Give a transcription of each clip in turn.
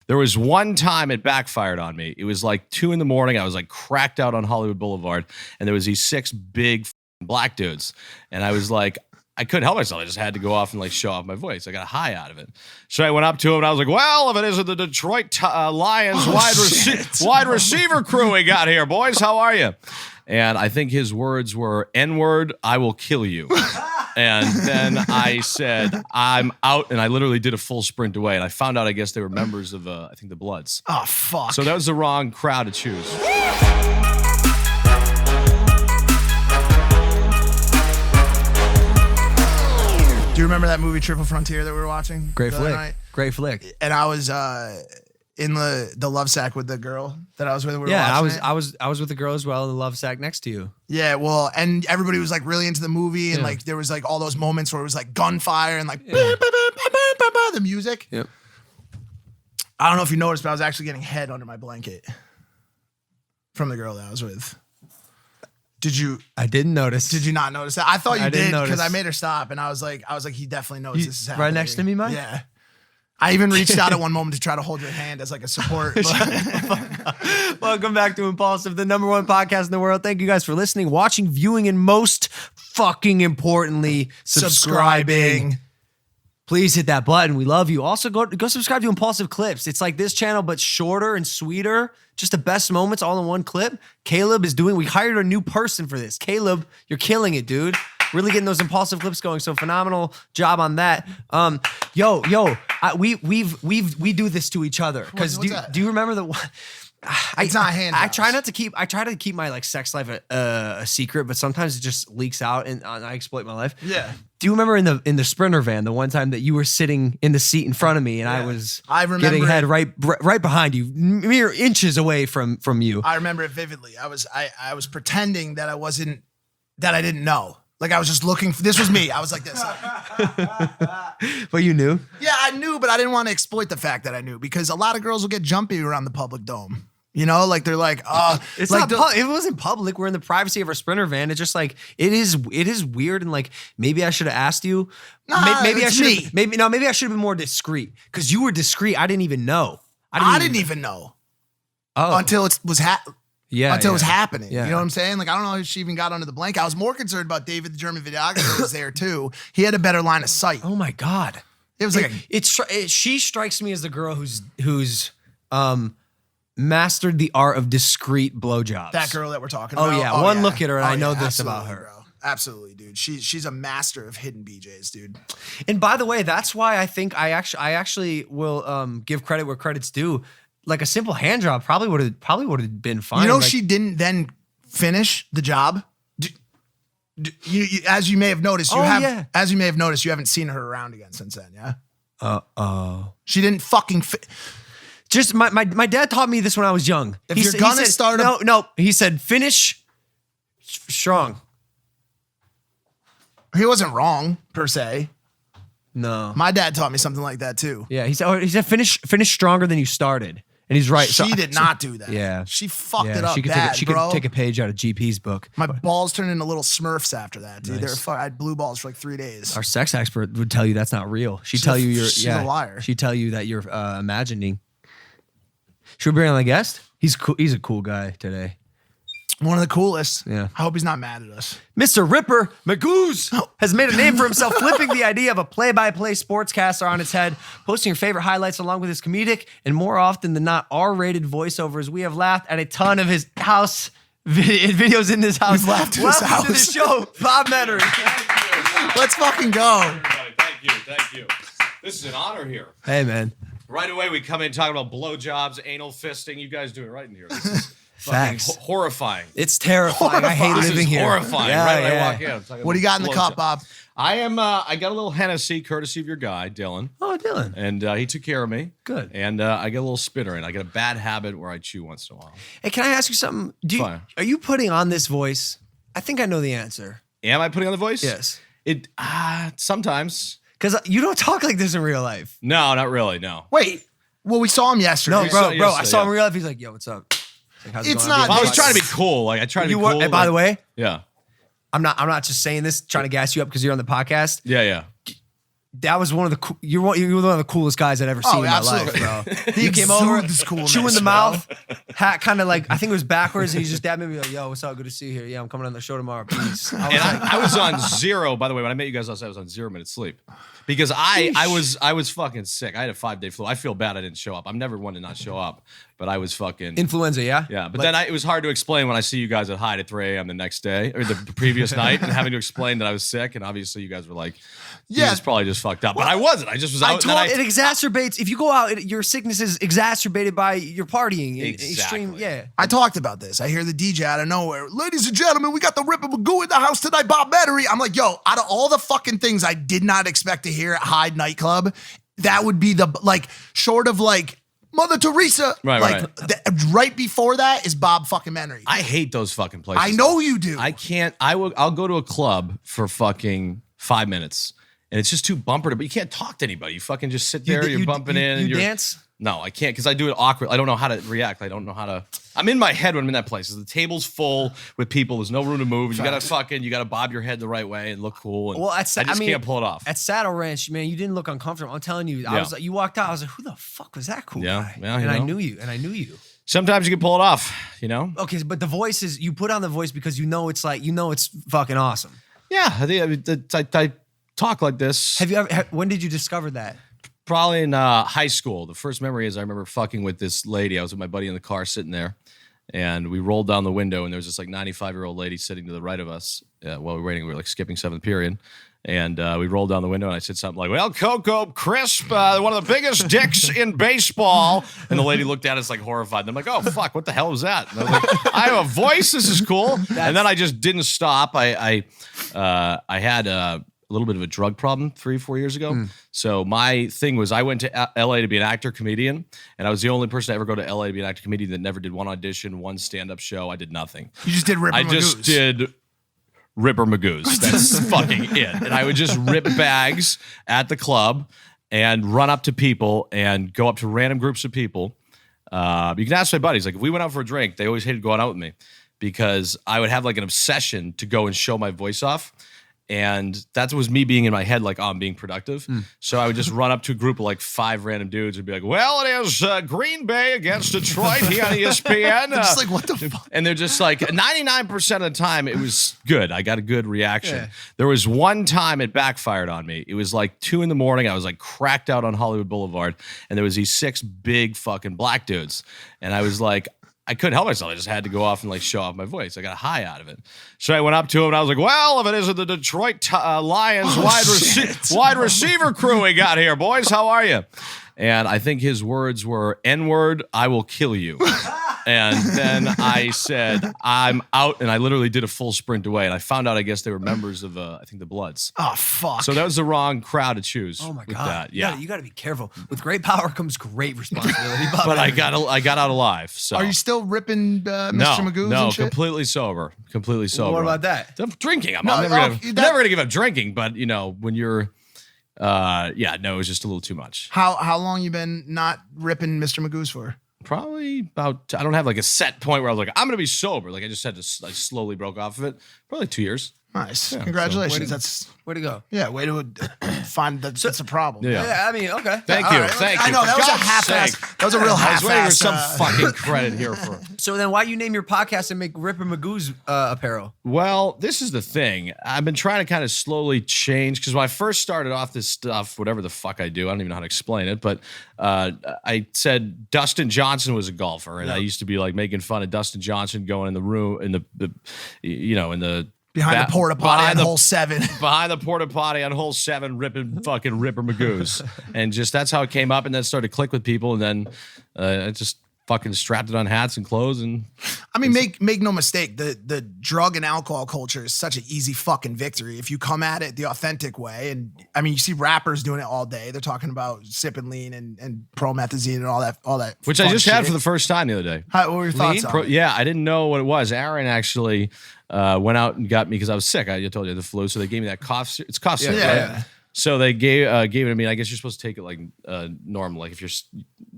There was one time it backfired on me. It was like 2 a.m. I was like cracked out on Hollywood Boulevard, and there was these 6 big black dudes, and I was like, I couldn't help myself. I just had to go off and like show off my voice. I got a high out of it. So I went up to him and I was like, well, if it isn't the Detroit Lions wide receiver crew we got here, boys, how are you? And I think his words were, N-word, I will kill you. And then I said, I'm out. And I literally did a full sprint away. And I found out, I guess they were members of, I think, the Bloods. Oh, fuck. So that was the wrong crowd to choose. Do you remember that movie Triple Frontier that we were watching? Great the other flick. night? Great flick. And I was in the love sack with the girl that I was with. We were watching it. I was with the girl as well in the love sack next to you. Yeah, well, and everybody was like really into the movie, and like there was like all those moments where it was like gunfire and like the music. Yep. I don't know if you noticed, but I was actually getting head under my blanket from the girl that I was with. Did you? I didn't notice. Did you not notice that? I thought you did because notice. I made her stop, and I was like, he definitely knows this is happening. Right next to me, Mike? Yeah. I even reached out at one moment to try to hold your hand as like a support. Welcome back to Impulsive, the #1 podcast in the world. Thank you guys for listening, watching, viewing, and most fucking importantly, subscribing. Please hit that button. We love you. Also, go subscribe to Impulsive Clips. It's like this channel, but shorter and sweeter. Just the best moments all in one clip. Caleb is we hired a new person for this. Caleb, you're killing it, dude. Really getting those Impulsive Clips going. So phenomenal job on that. We do this to each other. Because do you remember the one? It's not hand. I try to keep my like sex life a secret, but sometimes it just leaks out and I exploit my life. Yeah. Do you remember in the Sprinter van the one time that you were sitting in the seat in front of me and I was getting head right behind you, mere inches away from you? I remember it vividly. I was pretending that I didn't know. Like I was just looking. This was me. I was like this. But you knew? Yeah, I knew, but I didn't want to exploit the fact that I knew because a lot of girls will get jumpy around the public dome. You know, like they're like, it's like not. It wasn't public. We're in the privacy of our Sprinter van. It's just like it is weird and like maybe I should have asked you. Maybe I should. Maybe I should have been more discreet because you were discreet. I didn't even know. I didn't even know. Oh, until it was until it was happening. Yeah. You know what I'm saying? Like, I don't know if she even got under the blanket. I was more concerned about David, the German videographer, who was there too. He had a better line of sight. Oh my God. It was like, she strikes me as the girl who's mastered the art of discreet blowjobs. That girl that we're talking about. Oh yeah. One look at her and I know this about her. Bro. Absolutely, dude. She's a master of hidden BJs, dude. And by the way, that's why I think I actually will give credit where credit's due. Like a simple hand job probably would have been fine. You know, like, she didn't then finish the job. As you may have noticed, you haven't seen her around again since then. Yeah. She didn't fucking. Just my dad taught me this when I was young. He said finish strong. He wasn't wrong per se. No, my dad taught me something like that too. Yeah, he said finish stronger than you started. And he's right. She did not do that. Yeah. She fucked it up she could take a page out of GP's book. My balls turned into little Smurfs after that, dude. Nice. I had blue balls for like 3 days. Our sex expert would tell you that's not real. She's a liar. She'd tell you that you're imagining. Should we bring on the guest? He's cool. He's a cool guy today. One of the coolest. Yeah. I hope he's not mad at us. Mr. Ripper Magoo's has made a name for himself, flipping the idea of a play-by-play sportscaster on its head, posting your favorite highlights along with his comedic and more often than not R-rated voiceovers. We have laughed at a ton of his house videos in this house. We've laughed at his house. Welcome to the show, Bob Metters. Let's fucking go. Thank you. This is an honor here. Hey, man. Right away, we come in talking about blowjobs, anal fisting. You guys do it right in here. This is Facts. Horrifying. It's terrifying. I hate living here. Horrifying. Yeah, right when yeah. I walk in. What do you got in the cup, Bob? I got a little Hennessy, courtesy of your guy, Dylan. Oh, Dylan. And he took care of me. Good. And I got a little spitter in. I got a bad habit where I chew once in a while. Hey, can I ask you something? Are you putting on this voice? I think I know the answer. Am I putting on the voice? Yes. Sometimes. Because you don't talk like this in real life. No, not really. No. Wait. Well, we saw him yesterday. No, bro. I saw him in real life. He's like, yo, what's up? Like, it's not. I was trying to be cool. Like I try to be cool. And by the way, yeah, I'm not just saying this trying to gas you up because you're on the podcast. Yeah. That was one of the you're one of the coolest guys I'd ever seen in my life, bro. He came over, chewing the mouth, hat kind of like I think it was backwards, and he just dabbed me like, "Yo, what's up? Good to see you here. Yeah, I'm coming on the show tomorrow. Peace." I was on zero. By the way, when I met you guys last night, I was on 0 minutes sleep because I was fucking sick. I had a 5-day flu. I feel bad I didn't show up. I'm never one to not show up, but I was fucking influenza. Yeah, yeah. But then it was hard to explain when I see you guys at Hyde at 3 a.m. the next day or the previous night, and having to explain that I was sick, and obviously you guys were like, "Yeah, it's probably just fucked up." But I wasn't. I just was out. It exacerbates if you go out. Your sickness is exacerbated by your partying. Exactly. Extreme, yeah. I talked about this. I hear the DJ out of nowhere. Ladies and gentlemen, we got the Ripper Magoo in the house tonight, Bob Battery. I'm like, yo, out of all the fucking things I did not expect to hear at Hyde nightclub, that would be the, like, short of like Mother Teresa. Right. Right before that is Bob fucking Menery. I hate those fucking places. I know you do. I can't. I'll go to a club for fucking 5 minutes. And it's just too bumper but you can't talk to anybody. You fucking just sit there, you're bumping in. You dance? No, I can't because I do it awkward. I don't know how to react. I don't know how to. I'm in my head when I'm in that place. The table's full with people. There's no room to move. You gotta bob your head the right way and look cool. And I just can't pull it off. At Saddle Ranch, man, you didn't look uncomfortable. I'm telling you, I was like, you walked out. I was like, who the fuck was that cool guy? Yeah, and I knew you. Sometimes you can pull it off, you know. Okay, but the voice is you put on the voice because it's fucking awesome. Yeah, I talk like this. Have you ever? When did you discover that? Probably in high school. The first memory is I remember fucking with this lady. I was with my buddy in the car sitting there, and we rolled down the window, and there was this like 95-year-old lady sitting to the right of us while we were waiting. We were like skipping 7th period. And we rolled down the window, and I said something like, "Well, Coco Crisp, one of the biggest dicks in baseball." And the lady looked at us like horrified. And I'm like, "Oh, fuck, what the hell was that?" And I was like, "I have a voice. This is cool." And then I just didn't stop. I had a little bit of a drug problem 3-4 years ago. So my thing was I went to LA to be an actor comedian, and I was the only person to ever go to LA to be an actor comedian that never did one audition, one stand-up show. I did nothing. You just did Ripper Magoos. I just did Ripper Magoos. That's fucking it. And I would just rip bags at the club and run up to people and go up to random groups of people. You can ask my buddies. Like if we went out for a drink, they always hated going out with me because I would have like an obsession to go and show my voice off. And that was me being in my head like, oh, I'm being productive. So I would just run up to a group of like 5 random dudes and be like, well, it is Green Bay against Detroit here on ESPN. Just like, what the fuck? And they're just like, 99% of the time, it was good. I got a good reaction. Yeah. There was one time it backfired on me. It was like 2 a.m. I was like cracked out on Hollywood Boulevard. And there was these 6 big fucking black dudes. And I was like, I couldn't help myself. I just had to go off and like show off my voice. I got a high out of it. So I went up to him and I was like, well, if it isn't the Detroit Lions wide receiver crew we got here, boys, how are you? And I think his words were, N-word, I will kill you. And then I said, I'm out. And I literally did a full sprint away. And I found out, I guess they were members of, I think, the Bloods. Oh, fuck. So that was the wrong crowd to choose. Oh, my with God. That. Yeah. You got to be careful. With great power comes great responsibility. But I got out alive. So. Are you still ripping Mr. Magoo's No, and shit? completely sober. Completely sober. What about that? I'm drinking. I'm never going to give up drinking. But, you know, when you're... it was just a little too much. How long you been not ripping Mr. Magoo's for? Probably about, I don't have like a set point where I was like, I'm going to be sober. Like I just I slowly broke off of it. Probably 2 years. Nice. Yeah, Congratulations. So That's way to go. Yeah, way to find that's a problem. Yeah. I mean, okay. Thank you. Right. Thank you. I know, that For was a God's half-ass. sake. That was a real I was waiting for half-ass. some fucking credit here for. So then why you name your podcast and make Ripper Magoo's apparel? Well, this is the thing. I've been trying to kind of slowly change because when I first started off this stuff, whatever the fuck I do, I don't even know how to explain it, but I said Dustin Johnson was a golfer, and I used to be like making fun of Dustin Johnson going in the room in the Behind the porta potty on hole 7. Behind the porta potty on hole 7, ripping fucking Ripper Magoos. And just that's how it came up, and then started to click with people, and then I just fucking strapped it on hats and clothes. And I mean, make no mistake, the drug and alcohol culture is such an easy fucking victory if you come at it the authentic way. And I mean, you see rappers doing it all day. They're talking about sipping lean and promethazine and all that. Which I just had for the first time the other day. What were your thoughts on it? Yeah, I didn't know what it was. Aaron actually went out and got me because I was sick. I told you the flu, so they gave me that cough. It's cough syrup, right? Yeah. So they gave it to me. I guess you're supposed to take it like normal, like if you're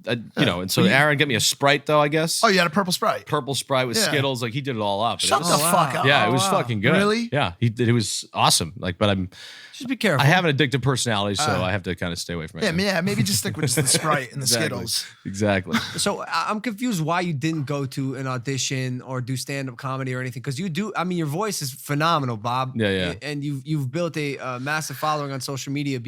And so Aaron got me a Sprite though, I guess. Oh, you had a purple Sprite. Purple Sprite with Yeah. Skittles. Like he did it all up. Shut the fuck up. Yeah, it was fucking good. Really? Yeah, he did. It was awesome. Like, but Just be careful. I have an addictive personality, so I have to kind of stay away from it. Yeah, maybe just stick with just the Sprite and the Exactly. Skittles. Exactly. So I'm confused why you didn't go to an audition or do stand-up comedy or anything, because you do. I mean, your voice is phenomenal, Bob. Yeah. And you've built a massive following on social media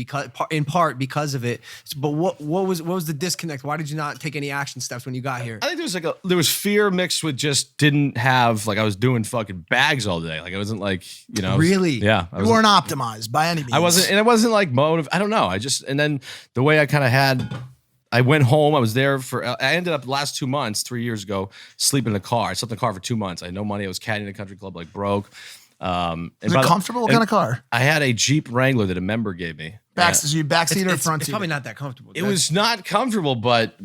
in part because of it. But what was the disconnect? Why did you not take any action steps when you got here? I think there was fear mixed with just didn't have I was doing fucking bags all day. Like I wasn't like Really? Yeah. You weren't optimized by any means. I wasn't, and it wasn't like motive. I don't know. And then the way I kind of I went home. I was there I ended up the last 2 months, 3 years ago, sleeping in the car. I slept in the car for 2 months. I had no money. I was caddying a country club, like broke. Is it comfortable? What kind of car? I had a Jeep Wrangler that a member gave me. Backseat or front It's seat? probably not that comfortable. It was not comfortable, but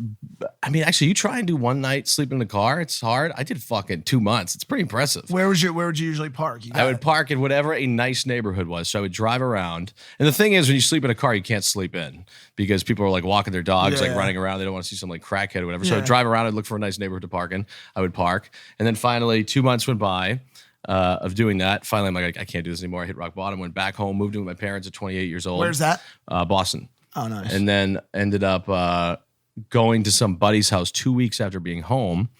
I mean, actually, you try and do one night sleep in the car. It's hard. I did fucking 2 months. It's pretty impressive. Where would you usually park? I would park in whatever a nice neighborhood was. So I would drive around. And the thing is, when you sleep in a car, you can't sleep in because people are like walking their dogs, like running around. They don't want to see some like crackhead or whatever. So I'd drive around. I'd look for a nice neighborhood to park in. I would park. And then finally, 2 months went by of doing that. Finally, I'm like, I can't do this anymore. I hit rock bottom, went back home, moved in with my parents at 28 years old. Where's that? Boston. Oh, nice. And then ended up going to some buddy's house 2 weeks after being home.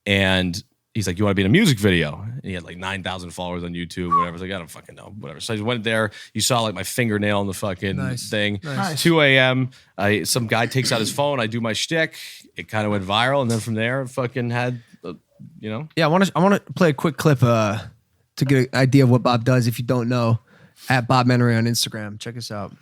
And he's like, you want to be in a music video? And he had like 9,000 followers on YouTube, whatever. I was like, I don't fucking know, whatever. So I went there. You saw like my fingernail in the fucking thing. Nice. 2 a.m. Some guy takes out his phone. I do my shtick. It kind of went viral. And then from there, fucking had, Yeah, I want to play a quick clip to get an idea of what Bob does. If you don't know, at Bob Menery on Instagram. Check us out.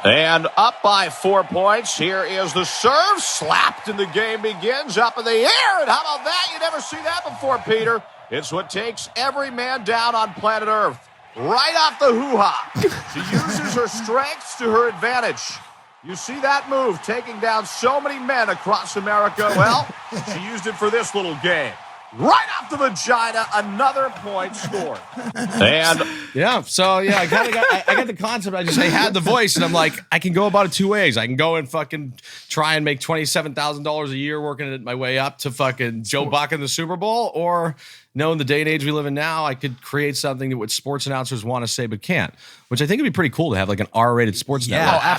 And up by 4 points. Here is the serve. Slapped and the game begins. Up in the air. And how about that? You never see that before, Peter. It's what takes every man down on planet Earth. Right off the hoo-ha. She uses her strengths to her advantage. You see that move, taking down so many men across America. Well, she used it for this little game. Right off the vagina, another point scored. And yeah. So yeah, I kind of I got the concept. I had the voice, and I'm like, I can go about it two ways. I can go and fucking try and make $27,000 a year working it my way up to fucking Joe Buck in the Super Bowl, or knowing the day and age we live in now, I could create something that what sports announcers want to say but can't. Which I think would be pretty cool to have like an R-rated sports network. Yeah,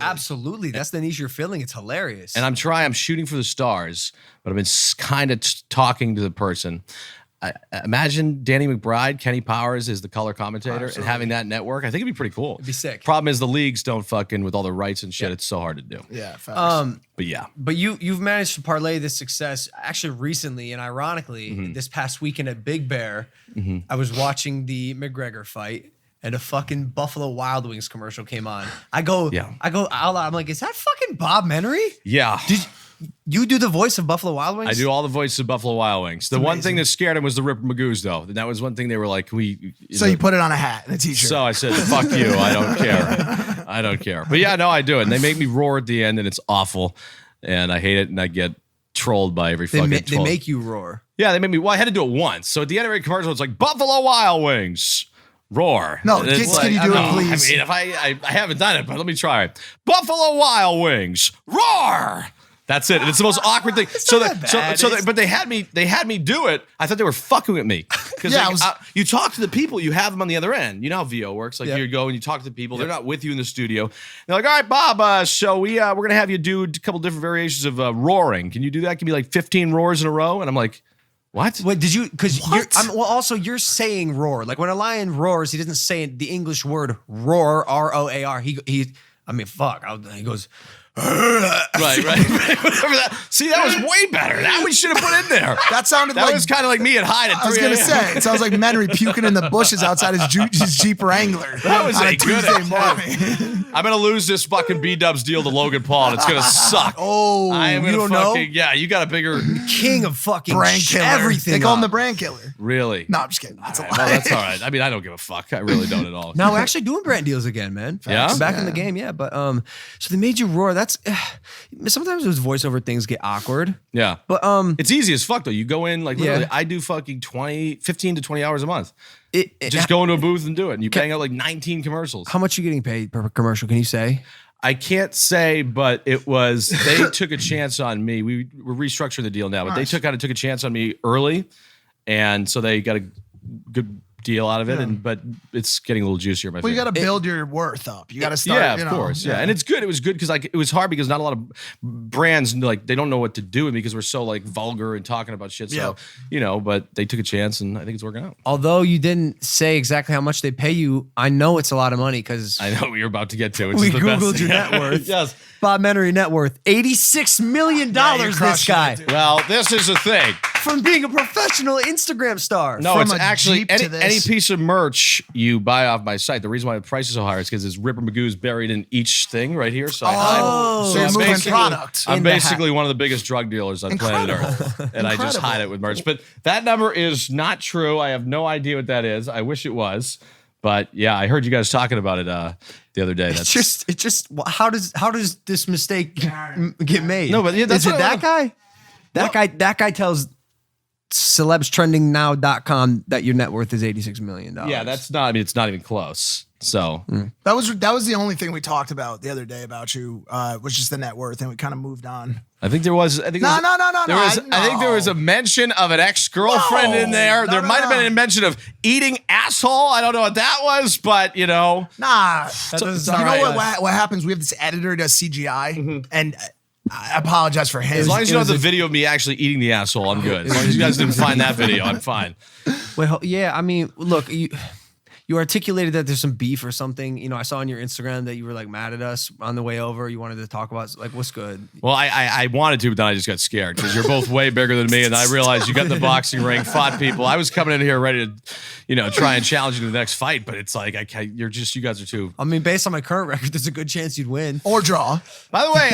absolutely. That's the niche you're filling. It's hilarious. And I'm shooting for the stars, but I've been kind of talking to the person. I imagine Danny McBride, Kenny Powers is the color commentator, and having that network. I think it'd be pretty cool. It'd be sick. Problem is the leagues don't fucking with all the rights and shit. It's so hard to do. Yeah, facts. But yeah. But you've managed to parlay this success actually recently, and ironically, this past weekend at Big Bear, I was watching the McGregor fight, and a fucking Buffalo Wild Wings commercial came on. I go out loud. I'm like, is that fucking Bob Menery? Yeah. You do the voice of Buffalo Wild Wings? I do all the voices of Buffalo Wild Wings. The one thing that scared him was the Ripper Magoos, though. That was one thing they were like, So you put it on a hat and a t-shirt. So I said, fuck you. I don't care. I don't care. But yeah, no, I do it. And they make me roar at the end, and it's awful. And I hate it, and I get trolled by every fucking They make you roar. Yeah, they made me. Well, I had to do it once. So at the end of every commercial, it's like, Buffalo Wild Wings. Roar. No, And it's can you do it, please? I mean, if I haven't done it, but let me try it. Buffalo Wild Wings. Roar. That's it. And it's the most awkward thing. But they had me do it. I thought they were fucking with me. Because you talk to the people, you have them on the other end. You know how VO works. Like you go and you talk to the people. They're not with you in the studio. They're like, all right, Bob, so we're gonna have you do a couple different variations of roaring. Can you do that? Give me like 15 roars in a row. And I'm like, what? Wait, did you? Because you're saying roar. Like when a lion roars, he doesn't say the English word roar, R-O-A-R. He fuck. He goes. Right. Whatever that. See, that was way better. That we should have put in there. That sounded that like was kind of like me at Hyde at 3 I was gonna say it sounds like Menery puking in the bushes outside his Jeep Wrangler. That was on a good Tuesday morning. I'm gonna lose this fucking B-Dubs deal to Logan Paul, and it's gonna suck. Oh, I am you gonna don't fucking know? Yeah, you got a bigger King of fucking Brand killer. everything. They call him up. the brand killer. really. No, I'm just kidding. That's a lie. Well, that's all right. I mean, I don't give a fuck. I really don't at all. No, we're actually doing brand deals again, man. Yeah? Back in the game, yeah. But so they made you roar. That's sometimes those voiceover things get awkward. Yeah, But it's easy as fuck though. You go in like literally, Yeah. I do fucking 15 to 20 hours a month. it, Just go into a booth and do it, and you bang out like 19 commercials. how much you getting paid per commercial? Can you say? I can't say, but it was they took a chance on me. We're restructuring the deal now, but they took a chance on me early, and so they got a good deal out of it. But it's getting a little juicier. Well, you got to build your worth up. You got to start. Yeah, of course. Yeah, and it's good. It was good because like it was hard because not a lot of brands like they don't know what to do with me because we're so like vulgar and talking about shit. So but they took a chance, and I think it's working out. Although you didn't say exactly how much they pay you, I know it's a lot of money because I know what you're about to get to. We Googled your net worth. Yes. Bob Menery net worth $86 million. This guy Well, this is the thing. from being a professional Instagram star. No, From it's a actually Jeep to any this. piece of merch you buy off my site. The reason why the price is so high is because it's Ripper Magoo's buried in each thing right here. So so you're I'm moving basically- product. I'm in the basically one of the biggest drug dealers on planet Earth, and I just hide it with merch. But that number is not true. I have no idea what that is. I wish it was, but yeah, I heard you guys talking about it the other day. It's just how does this mistake get made? No, but yeah, that's is it what I that guy? That guy tells celebstrendingnow.com that your net worth is $86 million. yeah, that's not. I mean, it's not even close. So That was the only thing we talked about the other day about you, was just the net worth, and we kind of moved on. I think there was. I think No. I think there was a mention of an ex-girlfriend in there. There might have been a mention of eating asshole. I don't know what that was, but Nah. doesn't sound you know right. what happens? We have this editor who does CGI, and I apologize for him. as long as you don't have the video of me actually eating the asshole, I'm good. As long as you guys didn't find that video, I'm fine. Well, yeah. I mean, look, you articulated that there's some beef or something. You know, I saw on your Instagram that you were like mad at us on the way over. You wanted to talk about like what's good. Well, I wanted to, but then I just got scared because you're both way bigger than me, and I realized you got in the boxing ring, fought people. I was coming in here ready to, try and challenge you to the next fight, but it's like you guys are too. I mean, based on my current record, there's a good chance you'd win. Or draw. By the way,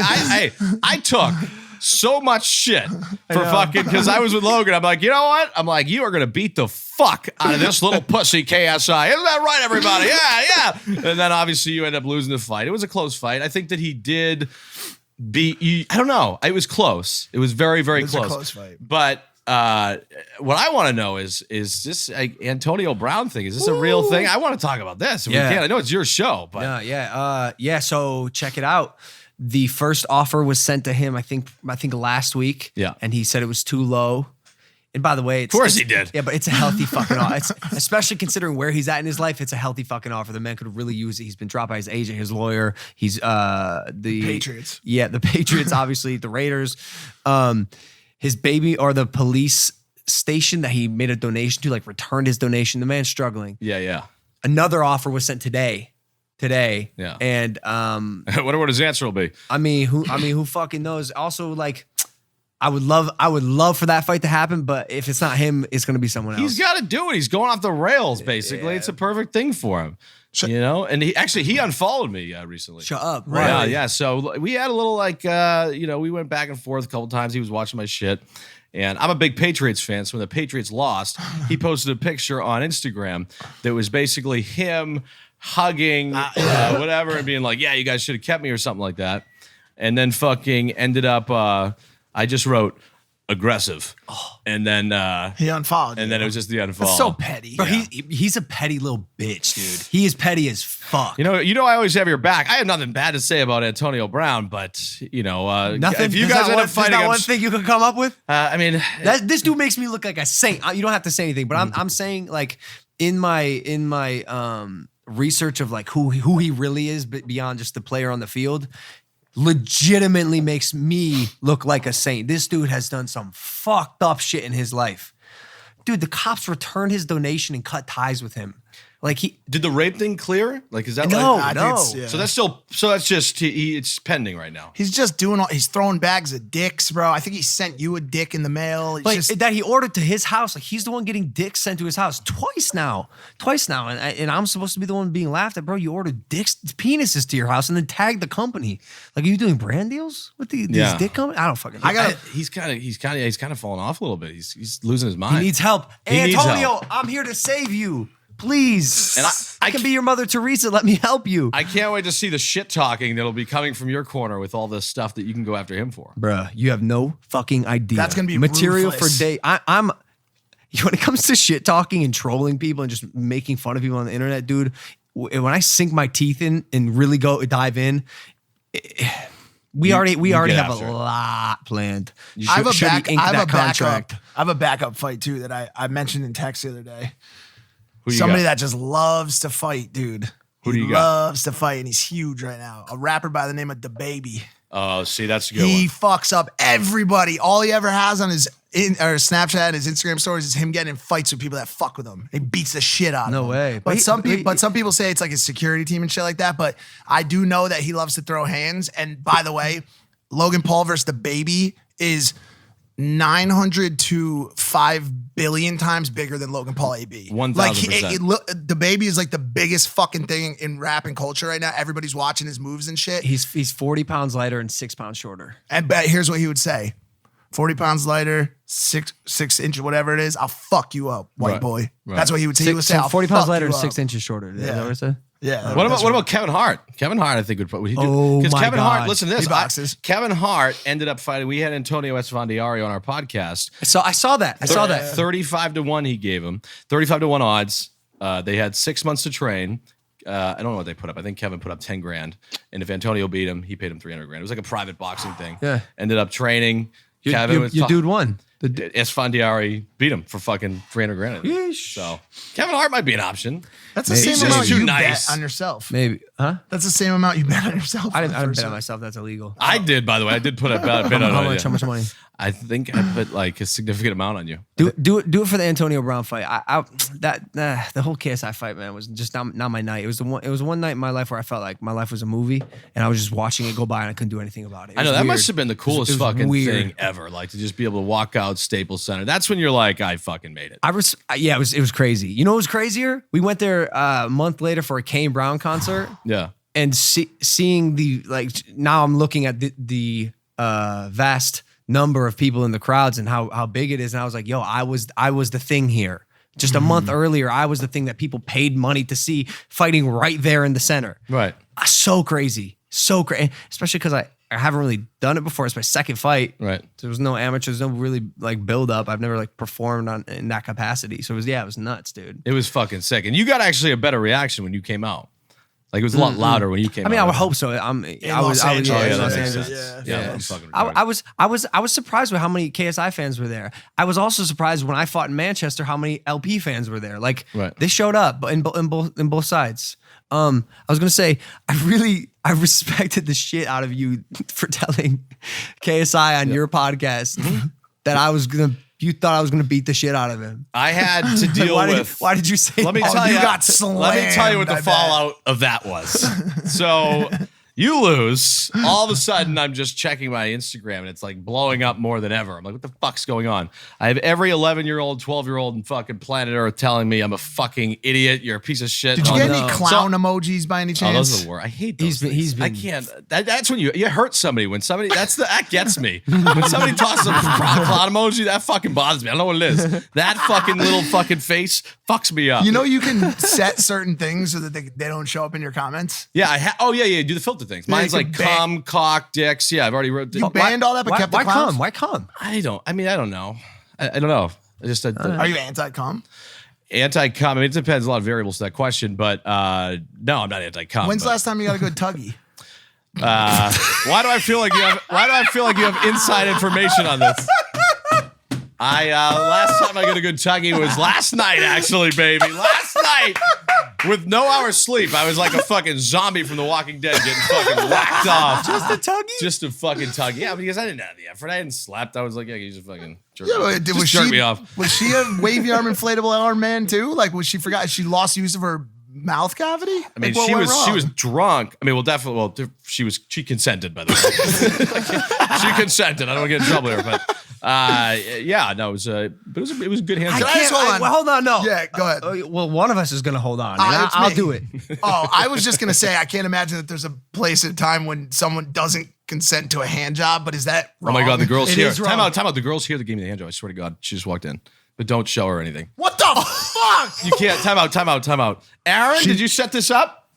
I took so much shit for fucking because I was with Logan. I'm like, you know what? I'm like, you are gonna beat the fuck out of this little pussy KSI. Isn't that right, everybody? Yeah. And then obviously you end up losing the fight. It was a close fight. I think that he did beat you. I don't know. It was close. It was very, very was a close. close fight. But what I want to know is this Antonio Brown thing? Is this a real thing? I want to talk about this. If Yeah. we can. I know it's your show, but Yeah. So check it out. The first offer was sent to him, I think last week. Yeah. And he said it was too low. And by the way, of course he did. Yeah, but it's a healthy fucking offer. It's, especially considering where he's at in his life, it's a healthy fucking offer. The man could really use it. He's been dropped by his agent, his lawyer. He's the Patriots. Yeah, the Patriots, obviously, the Raiders. His baby or the police station that he made a donation to, like returned his donation. The man's struggling. Yeah. Another offer was sent today. Yeah. And I wonder what his answer will be. I mean, who fucking knows? Also, like, I would love for that fight to happen, but if it's not him, it's gonna be someone else. He's got to do it. He's going off the rails, basically. It's a perfect thing for him. And he unfollowed me recently. Shut up. Yeah, Right. yeah. So we had a little we went back and forth a couple times. He was watching my shit. And I'm a big Patriots fan. So when the Patriots lost, he posted a picture on Instagram that was basically him hugging whatever and being like, yeah, you guys should have kept me or something like that. And then fucking ended up, I just wrote aggressive. And then He unfollowed. and then it was just the unfollow. That's so petty. Bro, he's a petty little bitch, dude. He is petty as fuck. You know, I always have your back. I have nothing bad to say about Antonio Brown, but Nothing. if you There's guys not end one, up fighting, there's not one thing you can come up with. I mean, This dude makes me look like a saint. You don't have to say anything, but I'm saying like in my research of like who he really is, but beyond just the player on the field, legitimately makes me look like a saint. This dude has done some fucked up shit in his life. Dude, the cops returned his donation and cut ties with him. Like did the rape thing clear? Like, is that No, like, no. So that's just it's pending right now. He's just he's throwing bags of dicks, bro. I think he sent you a dick in the mail. It's like just, that he ordered to his house. Like he's the one getting dicks sent to his house twice now. And I'm supposed to be the one being laughed at, bro. You ordered penises to your house and then tagged the company. Like, are you doing brand deals with these dick companies? I don't fucking know. He's kind of falling off a little bit. He's losing his mind. He needs help. He needs Antonio, help. I'm here to save you. Please. And I can be your Mother Teresa. Let me help you. I can't wait to see the shit talking that'll be coming from your corner with all this stuff that you can go after him for. Bruh, you have no fucking idea. That's gonna be material ruthless. for day. I'm when it comes to shit talking and trolling people and just making fun of people on the internet, dude. When I sink my teeth in and really go dive in, We already get have after a it. lot planned. I have a Should we ink that contract? I have a backup fight too that I mentioned in text the other day. Who you Somebody got? that just loves to fight, dude. Who do you he got? loves to fight, and he's huge right now. A rapper by the name of DaBaby. Oh, see, that's a good He one. fucks up everybody. All he ever has on his Snapchat and his Instagram stories is him getting in fights with people that fuck with him. He beats the shit out of them. No way. But some But he- people, some people say it's like his security team and shit like that. But I do know that he loves to throw hands. And by the way, Logan Paul versus DaBaby is 900 to 5 billion times bigger than Logan Paul AB. 1000%. Like DaBaby is like the biggest fucking thing in rap and culture right now. Everybody's watching his moves and shit. He's 40 pounds lighter and 6 pounds shorter. And but here's what he would say: 40 pounds lighter, six inches, whatever it is, I'll fuck you up, white Right. boy. Right. That's what he would say. He would say, So I'll 40 pounds fuck lighter you and 6 up. inches shorter. Is Yeah. that what I said? Yeah. What about Kevin Hart? Kevin Hart, I think would probably do. Oh, Because my Kevin God. Hart, listen to this. He boxes. Kevin Hart ended up fighting. We had Antonio Esfandiari on our podcast. So I saw that. I saw that. 35-1 he gave him. 35-1 odds. They had 6 months to train. I don't know what they put up. I think Kevin put up 10 grand. And if Antonio beat him, he paid him 300 grand. It was like a private boxing thing. Yeah. Ended up training. Your Kevin was dude won. Esfandiari beat him for fucking 300 grand. Yeesh. So Kevin Hart might be an option. That's the Maybe. same He's amount just too you nice. bet on yourself. Maybe. Huh? That's the same amount you bet on yourself. I didn't bet on myself. myself. That's illegal. I did, by the way. I did put a bet on How you. much? How much money? I think I put like a significant amount on you. Do it for the Antonio Brown fight. The whole KSI fight, man, was just not my night. It was one night in my life where I felt like my life was a movie, and I was just watching it go by, and I couldn't do anything about it. It I know was that weird. must have been the coolest It was fucking weird. thing ever. Like to just be able to walk out Staples Center. That's when you're like, I fucking made it. Yeah, it was crazy. You know what was crazier? We went there a month later for a Kane Brown concert, Yeah. and seeing the now I'm looking at the vast number of people in the crowds and how big it is, and I was like, yo, I was the thing here. Just a month earlier, I was the thing that people paid money to see fighting right there in the center. Right. So crazy, especially because I haven't really done it before. It's my second fight. Right. There was no amateurs, no really like build up. I've never like performed in that capacity. So it was nuts, dude. It was fucking sick. And you got actually a better reaction when you came out. Like it was a lot louder when you came out. I mean, I would hope so. I was Los Angeles. yeah, Oh, yeah, in that Los makes Angeles. sense. Yeah. Yeah, I'm fucking I was surprised with how many KSI fans were there. I was also surprised when I fought in Manchester how many LP fans were there. Like Right. they showed up in both sides. I was gonna say I respected the shit out of you for telling KSI on your podcast that you thought I was gonna beat the shit out of him. I had to deal Why did you say Let me that? tell you you. got slammed, Let me tell you what I the bet. fallout of that was. So you lose. All of a sudden, I'm just checking my Instagram and it's like blowing up more than ever. I'm like, what the fuck's going on? I have every 11-year-old, 12-year-old in fucking planet Earth telling me I'm a fucking idiot. You're a piece of shit. Did you Oh, get no. any clown emojis by any Oh, chance? those are the worst. I hate those. He's been- I can't. That's when you hurt somebody. When somebody that gets me. When somebody tosses a clown emoji, that fucking bothers me. I don't know what it is. That fucking little fucking face fucks me up. You know, you can set certain things so that they don't show up in your comments. Yeah, oh yeah. Do the filter things. Yeah, Mine's you like can ban- cum, cock, dicks. Yeah, I've already wrote. You banned all that, but kept the Why clowns? come? Why come? I don't know. I don't know. I just Are you anti-cum? anti-cum. I mean, it depends. A lot of variables to that question, but no, I'm not anti-cum. When's the but, last time you got a good tuggy? why do I feel like you have inside information on this? Last time I got a good tuggy was last night, actually, baby. Last night. With no hours sleep, I was like a fucking zombie from The Walking Dead getting fucking whacked off. Just a tuggy? Just a fucking tuggy. Yeah, because I didn't have the effort. I hadn't slept. I was like, yeah, he's a fucking jerk. Yeah, off. but Just jerk me off. Was she a wavy arm, inflatable arm man too? Like, was she she lost use of her mouth cavity? I mean, Like, what she went was wrong? drunk. I mean, well, definitely. Well, she consented, by the way. She consented. I don't want to get in trouble here, but yeah, no, it was a good hand. I job. can't- hold on. Well, hold on. No. Yeah, go ahead. Well, one of us is gonna hold on. And it's I'll me. do it. Oh, I was just gonna say I can't imagine that there's a place and time when someone doesn't consent to a hand job, but is that Oh wrong? my god, the girl's It here. is Time wrong. out. The girl's here that gave me the hand job. I swear to God, she just walked in. But don't show her anything. What the fuck? You can't. Time out. Aaron, did you set this up?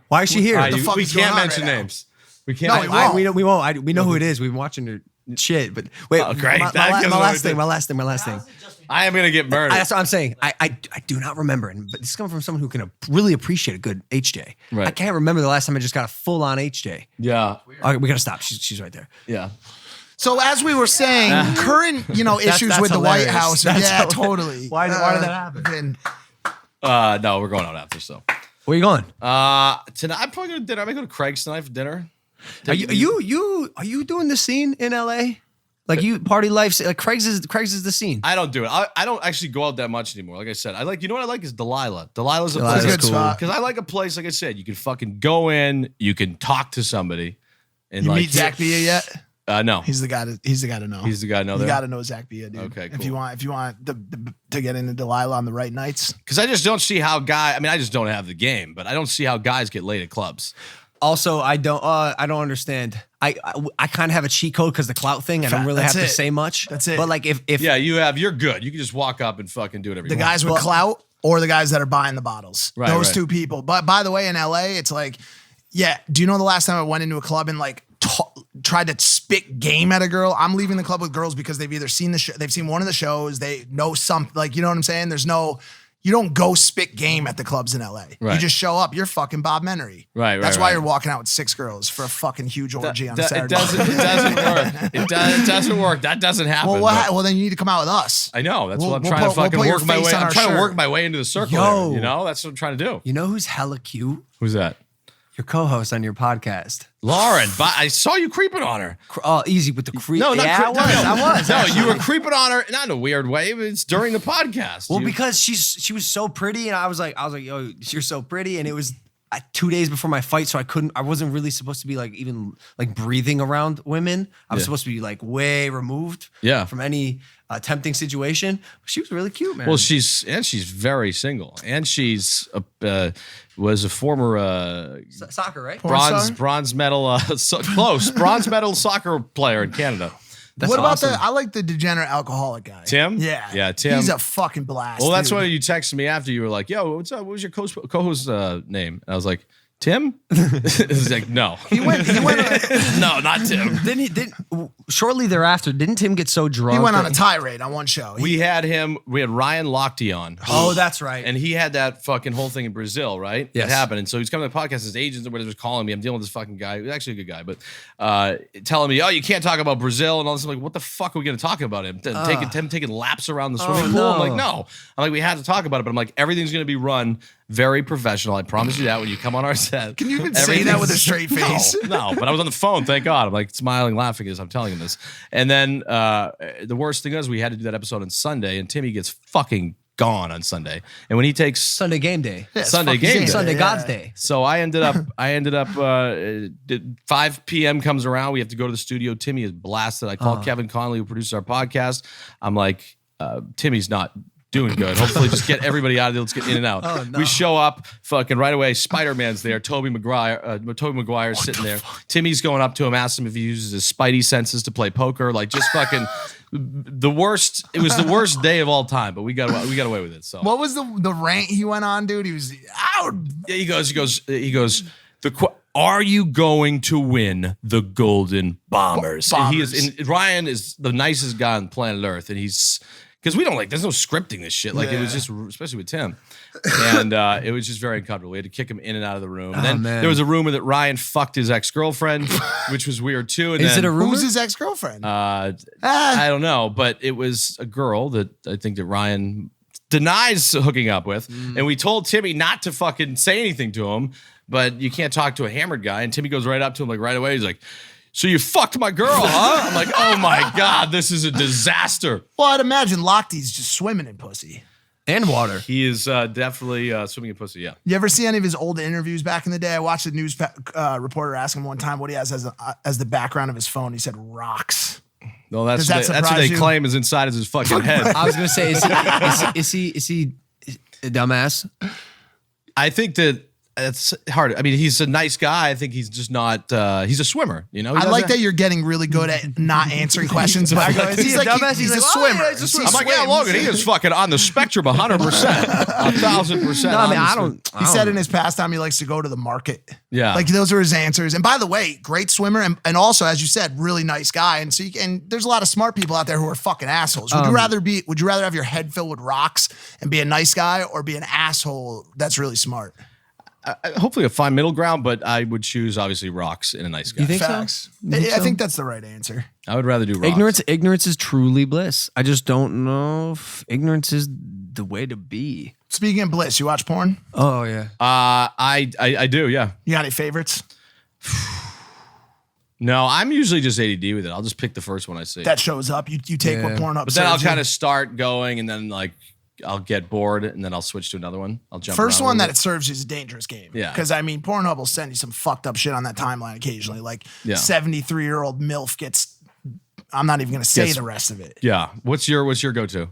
Why is she here? the fuck we is going can't on mention right now? names. We can't. No, mention- we won't. We won't. We know who it is. We've been watching her. shit. But wait, Oh, great. My That gives last away thing. My last thing. I am gonna get murdered. That's what I'm saying. I do not remember, but this is coming from someone who can really appreciate a good HJ. Right. I can't remember the last time I just got a full on HJ. Yeah. Okay, we gotta stop. She's right there. Yeah. So as we were saying, current issues that's with the White hilarious. House. That's Yeah, hilarious. totally. Why did that happen? No, we're going out after. So, Where you going? tonight I'm probably going to dinner. I may go to Craig's tonight for dinner. Are you doing the scene in LA? Like you party life? Like Craig's is the scene. I don't do it. I don't actually go out that much anymore. Like I said, you know what I like is Delilah. Delilah's a Delilah's place. good spot. Because I like a place, like I said, you can fucking go in, you can talk to somebody. And You like, meet Zach Bia yet? No. He's the guy to know. He's the guy I know You there. got to know Zach Bia, dude. Okay, If you cool. want to get into Delilah on the right nights. Because I just don't see how I just don't have the game, but I don't see how guys get laid at clubs. Also, I don't understand. I kind of have a cheat code because the clout thing. I don't really have That's to it. say much. That's it. But like if Yeah, you're good. You can just walk up and fucking do whatever you The want. guys with clout or the guys that are buying the bottles. Right, Those right. two people. But by the way, in LA, it's like, yeah, do you know the last time I went into a club and like tried to spit game at a girl? I'm leaving the club with girls because they've either seen the show, they've seen one of the shows, they know something, like, you know what I'm saying? You don't go spit game at the clubs in LA. Right. You just show up. You're fucking Bob Menery. Right, That's right, why right. you're walking out with 6 girls for a fucking huge orgy on It Saturday. doesn't work. It doesn't work. That doesn't happen. but- Well, then you need to come out with us. I know. That's We'll- what I'm we'll trying to put- we'll fucking put your work my face way. on I'm our trying to shirt. work my way into the circle. Yo. There, you know, that's what I'm trying to do. you know who's hella cute? Who's that? Your co-host on your podcast. Lauren. I saw you creeping on her. Oh, easy with the creep. No, not yeah, cre- I was. No, actually. you were creeping on her, not in a weird way. It's during the podcast. Well, You- because she was so pretty, and I was like, yo, you're so pretty, and it was 2 days before my fight, so I wasn't really supposed to be like even like breathing around women. I was Yeah. supposed to be like way removed, Yeah. from any tempting situation. She was really cute, man. Well, she's very single, and she's was a former soccer, right? bronze medal bronze medal soccer player in Canada. That's what about awesome. I like the degenerate alcoholic guy. Tim? Yeah. Yeah, Tim. He's a fucking blast. Well, that's dude. why you texted me after. You were like, "Yo, what's up? What was your co-host's name?" And I was like, "Tim." He's like, "No, He went no, not Tim." Shortly thereafter, didn't Tim get so drunk? He went on that a tirade on one show. We had Ryan Lochte on. Oh, that's right. And he had that fucking whole thing in Brazil, right? Yes. It happened. And so he's coming to the podcast. His agents or whatever was calling me. I'm dealing with this fucking guy. He's actually a good guy, but telling me, oh, you can't talk about Brazil and all this. I'm like, what the fuck are we going to talk about him? Taking laps around the swimming pool? no. I'm like, no. I'm like, we had to talk about it. But I'm like, everything's going to be run very professional. I promise you that when you come on our set. Can you even say that with a straight No, face? No, but I was on the phone. Thank God. I'm like smiling, laughing as I'm telling him this. And then the worst thing is we had to do that episode on Sunday, and Timmy gets fucking gone on Sunday. And when he takes Sunday game day. Yeah, it's Sunday fucking game day. Sunday yeah. God's day. So I ended up 5 p.m. comes around. We have to go to the studio. Timmy is blasted. I called Kevin Conley, who produces our podcast. I'm like, Timmy's not doing good. Hopefully just get everybody out of there. Let's get in and out. Oh, no. We show up fucking right away. Spider-Man's there. Toby Maguire's sitting there. Timmy's going up to him, asks him if he uses his spidey senses to play poker. Like just fucking the worst. It was the worst day of all time, but we got away with it. So What was the rant he went on, dude? He was out. yeah, he goes. Are you going to win the Golden Bombers? And he is. And Ryan is the nicest guy on planet Earth, and he's because we don't like. There's no scripting this shit. Like it was just, especially with Tim, and it was just very uncomfortable. We had to kick him in and out of the room. And then man. there was a rumor that Ryan fucked his ex-girlfriend, which was weird too. And Is then, it a rumor? Who's his ex-girlfriend? I don't know, but it was a girl that I think that Ryan denies hooking up with. And we told Timmy not to fucking say anything to him, but you can't talk to a hammered guy. And Timmy goes right up to him like right away. He's like, so you fucked my girl, huh? I'm like, oh my God, this is a disaster. Well, I'd imagine Lochte's just swimming in pussy. And water. He is definitely swimming in pussy, yeah. You ever see any of his old interviews back in the day? I watched a news reporter ask him one time what he has as the background of his phone. He said rocks. No, that's Does that what that's what surprise they you? claim is inside of his fucking head. I was gonna say, is he a dumbass? I think that it's hard. I mean, he's a nice guy. I think he's just not. He's a swimmer. You know. He I like doesn't- that you're getting really good at not answering questions. But Is he a dumbass? He's a He's like, oh, swimmer. yeah, he's a swimmer. I'm like, yeah, Logan. He is fucking on the spectrum, 100%, 1,000%. No, I mean, I honestly. don't. He said in his pastime he likes to go to the market. Yeah. Like those are his answers. And by the way, great swimmer and also, as you said, really nice guy. And so and there's a lot of smart people out there who are fucking assholes. Would you rather have your head filled with rocks and be a nice guy or be an asshole that's really smart? Hopefully a fine middle ground, but I would choose obviously rocks in a nice guy. You think so? Facts. You think I so? think that's the right answer. I would rather do rocks. Ignorance is truly bliss. I just don't know if ignorance is the way to be. Speaking of bliss, you watch porn? Oh yeah. I do, yeah. You got any favorites? No, I'm usually just ADD with it. I'll just pick the first one I see. That shows up. You take what Yeah. porn up. But then I'll serves you. kind of start going, and then like I'll get bored, and then I'll switch to another one. I'll jump. First around a one that little it serves you is a dangerous game. Yeah. Because I mean, Pornhub will send you some fucked up shit on that timeline occasionally. Like Yeah. 73-year-old MILF gets. I'm not even going to say Yes. the rest of it. bit. Yeah. What's your go-to?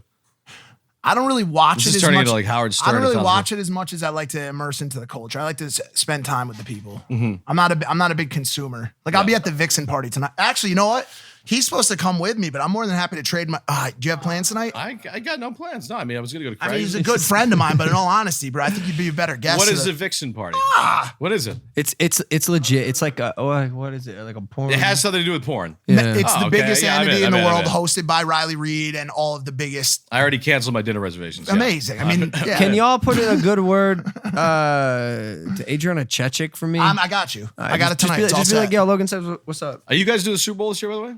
I don't really watch This it is as turning much. into like Howard Stern. I don't really 1000. watch it as much as I like to immerse into the culture. I like to spend time with the people. Mm-hmm. I'm not a big consumer. Like I'll be at the Vixen party tonight. Actually, you know what? He's supposed to come with me, but I'm more than happy to trade my. Do you have plans tonight? I got no plans. No, I mean I was gonna go to I Craig's. mean, he's a good friend of mine, but in all honesty, bro, I think you'd be a better guest. What to is the- the Vixen party? What is it? It's legit. It's like what is it? Like a porn. It has something to do with porn. Yeah. It's Oh, the okay. biggest Yeah, I'm entity in, in the I'm in, world, I'm in. hosted by Riley Reid and all of the biggest. I already canceled my dinner reservations. yeah. Amazing. I mean, yeah. Can y'all put in a good word to Adriana Chechik for me? I got you. I got it tonight. It's all Just be like, set. yo, Logan says, what's up? Are you guys doing the Super Bowl this year, by the way?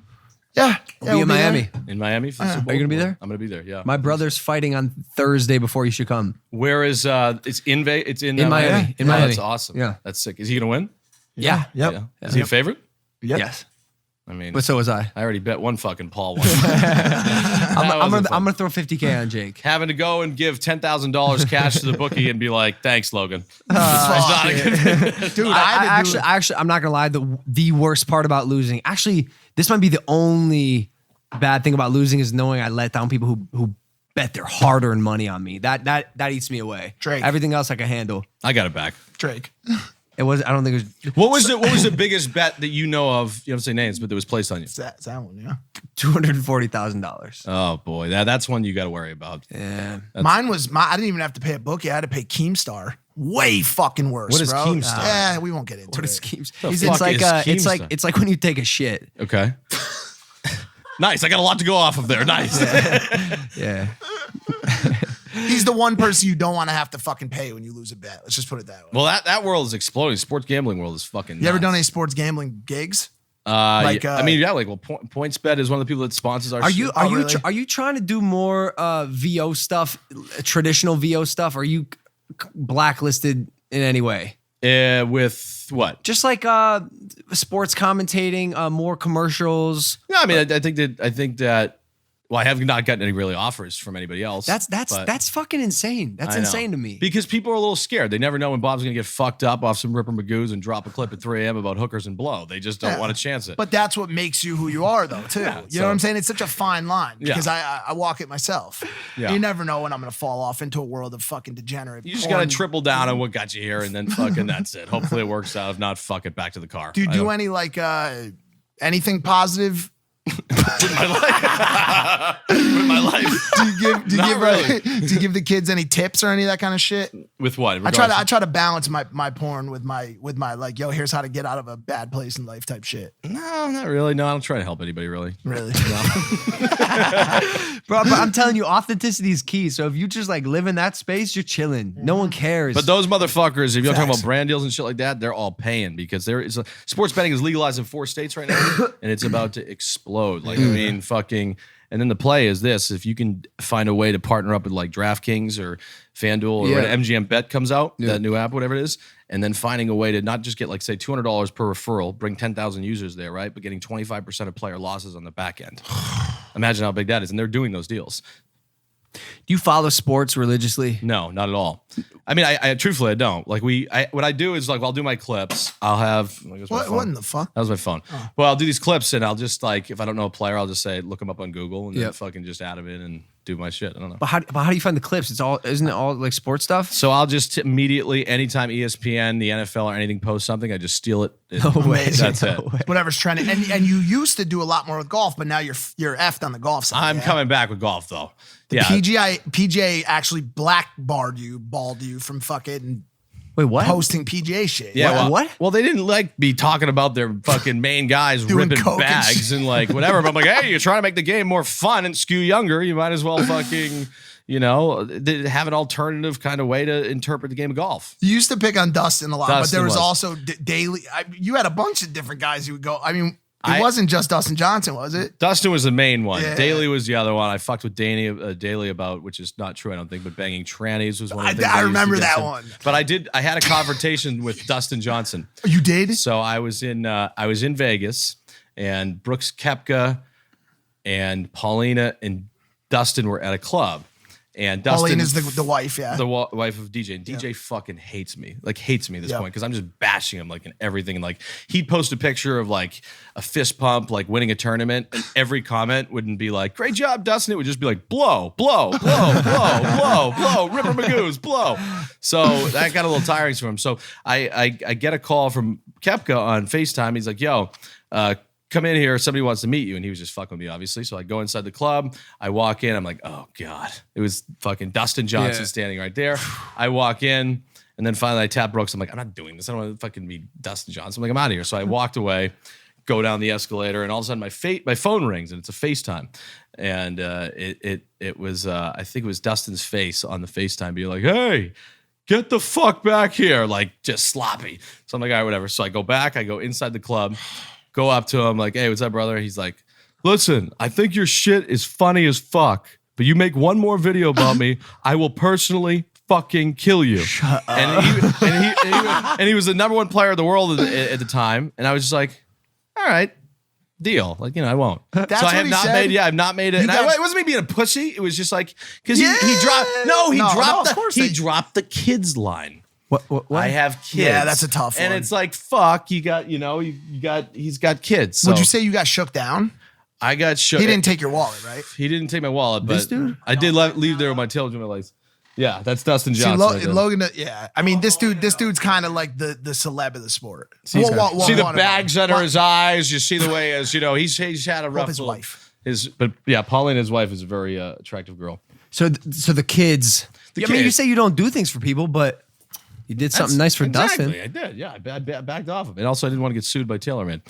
Yeah, Be in Miami. In Miami for the Super Bowl? Are you gonna be there? I'm gonna be there. Yeah. My brother's fighting on Thursday before you should come. Where is it's in It's in Miami. In Oh, Miami. That's awesome. Yeah. That's sick. Is he gonna win? Yeah. Yep. Yeah. Is he a favorite? Yep. Yes. I mean, But so was I. I already bet one fucking Paul one. I'm gonna throw $50K on Jake. Having to go and give $10,000 cash to the bookie and be like, "Thanks, Logan." Dude, I Actually, I'm not gonna lie. The worst part about losing, actually, this might be the only bad thing about losing is knowing I let down people who bet their hard-earned money on me. That eats me away. Drake. Everything else I can handle. I got it back. Drake. It was. I don't think it was What was the biggest bet that you know of? You don't say names, but that was placed on you. It's that one, yeah. $240,000. Oh boy, that's one you got to worry about. Yeah. Mine was I didn't even have to pay a bookie. I had to pay Keemstar. Way fucking worse. What is bro. Keemstar? Yeah, we won't get into What it. is Keeps? The It's fuck like is Keemstar? it's like when you take a shit. Okay. Nice. I got a lot to go off of there. Nice. Yeah. He's the one person you don't want to have to fucking pay when you lose a bet. Let's just put it that way. Well, that world is exploding. Sports gambling world is fucking. You ever nuts. done any sports gambling gigs? Like, Like, I mean, yeah, like, well, PointsBet is one of the people that sponsors our. Are you shit. are Oh, you really? are you trying to do more VO stuff, traditional VO stuff? Are you blacklisted in any way? With what? Just like sports commentating, more commercials. No, I mean, I think that. Well, I have not gotten any really offers from anybody else. That's fucking insane. That's I know. insane to me. Because people are a little scared. They never know when Bob's going to get fucked up off some Ripper Magoos and drop a clip at 3 a.m. about hookers and blow. They just don't Yeah. want to chance it. But that's what makes you who you are, though, too. Yeah, you so- know what I'm saying? It's such a fine line Yeah. because I walk it myself. Yeah. You never know when I'm going to fall off into a world of fucking degenerate. You just got to porn. triple down on what got you here, and then fucking that's it. Hopefully it works out. If not, fuck it, back to the car. Do you I do don't- any like anything positive? with my life? With my life. Not really. Do you give the kids any tips or any of that kind of shit? With what? I try to balance my porn with my like, yo, here's how to get out of a bad place in life type shit. No, not really. No, I don't try to help anybody really. Really? Bro, but I'm telling you, authenticity is key. So if you just like live in that space, you're chilling. No one cares. But those motherfuckers, if you're talking Facts. about brand deals and shit like that, they're all paying because sports betting is legalized in 4 states right now, and it's about to explode. Like, I mean, fucking. And then the play is this: if you can find a way to partner up with like DraftKings or FanDuel or Yeah. when MGM Bet comes out, that new app, whatever it is, and then finding a way to not just get like say $200 per referral, bring 10,000 users there, right? But getting 25% of player losses on the back end. Imagine how big that is, and they're doing those deals. do you follow sports religiously? No, not at all. I mean, I truthfully, I don't. Like what I do is like, I'll do my clips. I'll have What in the fuck? That was my phone. Well, I'll do these clips and I'll just like, if I don't know a player, I'll just say, look them up on Google and then Yep. fucking just add them in and do my shit. I don't know. But how do you find the clips? Isn't it all like sports stuff? So I'll just immediately, anytime ESPN, the NFL, or anything posts something, I just steal it. That's it. Whatever's trending. And you used to do a lot more with golf, but now you're effed on the golf side. I'm coming back with golf though. The PGA actually balled you from fucking Wait, what? posting PGA shit. Yeah, What? Well, they didn't like me talking about their fucking main guys Doing ripping coke and bags shit. and like whatever. But I'm like, hey, you're trying to make the game more fun and skew younger. You might as well fucking, have an alternative kind of way to interpret the game of golf. You used to pick on Dustin a lot, but Dustin there was was. also Daly. You had a bunch of different guys who would go. I mean, it I- wasn't just Dustin Johnson, was it? Dustin was the main one. Yeah. Daly was the other one. I fucked with Daly about, which is not true, I don't think, but banging trannies was one of the things I used remember against that him. one. But I had a confrontation with Dustin Johnson. You did? So I was in Vegas, and Brooks Koepka and Paulina and Dustin were at a club. And Dustin Pauline is the wife, yeah. the wife of DJ, and DJ fucking hates me at this point because I'm just bashing him like in everything. And like he'd post a picture of like a fist pump, like winning a tournament, and every comment wouldn't be like "Great job, Dustin." It would just be like "Blow, blow, blow, blow, blow, blow, Ripper Magoos, blow." So that got a little tiring for him. So I get a call from Koepka on FaceTime. He's like, "Yo, come in here. Somebody wants to meet you." And he was just fucking with me, obviously. So I go inside the club. I walk in. I'm like, oh, God. It was fucking Dustin Johnson standing right there. I walk in. And then finally I tap Brooks. I'm like, I'm not doing this. I don't want to fucking meet Dustin Johnson. I'm like, I'm out of here. So I walked away, go down the escalator. And all of a sudden my phone rings and it's a FaceTime. And it was, I think it was Dustin's face on the FaceTime being like, hey, get the fuck back here. Like just sloppy. So I'm like, all right, whatever. So I go back. I go inside the club. Go up to him like, hey, what's up, brother? He's like, listen, I think your shit is funny as fuck, but you make one more video about me, I will personally fucking kill you. Shut up. And he was the number one player in the world at the time, and I was just like, all right, deal. Like, I won't. That's so I what have he not said? made. Yeah, I've not made it. And got- it wasn't me being a pussy. It was just like because Yeah. he dropped. No, he No, dropped. of course He they- dropped the kids line. What? I have kids. Yeah, that's a tough And one. it's like, fuck, he's got kids. So Would you say you got shook down? I got shook. He didn't take your wallet, right? He didn't take my wallet, but This dude? I did leave there with my tail between my legs. Yeah, that's Dustin See, Johnson. right there. Logan, yeah. I mean, this dude's kind of like the celeb of the sport. See the One of bags them. under his eyes. You see the way he's had a rough his little- wife. But yeah, Pauline, his wife, is a very attractive girl. So the kids. I mean, you kids. say you don't do things for people, but you did something nice for Exactly, Dustin. I did. Yeah, I backed off of it. And also, I didn't want to get sued by TaylorMade.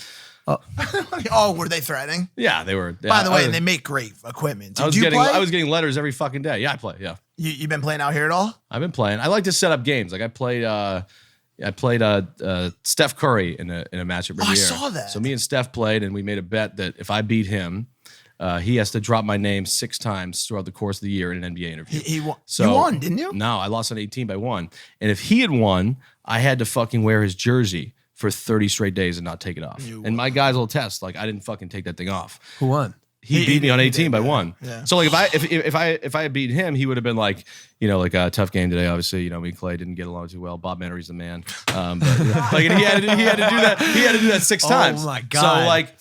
Oh, were they threatening? Yeah, they were. By the way, I, they make great equipment. I was Did you getting play? I was getting letters every fucking day. Yeah, I play. Yeah, You been playing out here at all? I've been playing. I like to set up games. Like I played Steph Curry in a match at Oh, I Riviera. saw that. So me and Steph played, and we made a bet that if I beat him, he has to drop my name 6 times throughout the course of the year in an NBA interview. He won. So, you won, didn't you? No, I lost on 18 by 1. And if he had won, I had to fucking wear his jersey for 30 straight days and not take it off. And my guys will test, like I didn't fucking take that thing off. Who won? He beat me on 18 by 1. Yeah. So like if I had beaten him, he would have been like, like a tough game today. Obviously, me and Clay didn't get along too well. Bob Menery's the man. But like and he had to do that. He had to do that 6 times. my God. So like,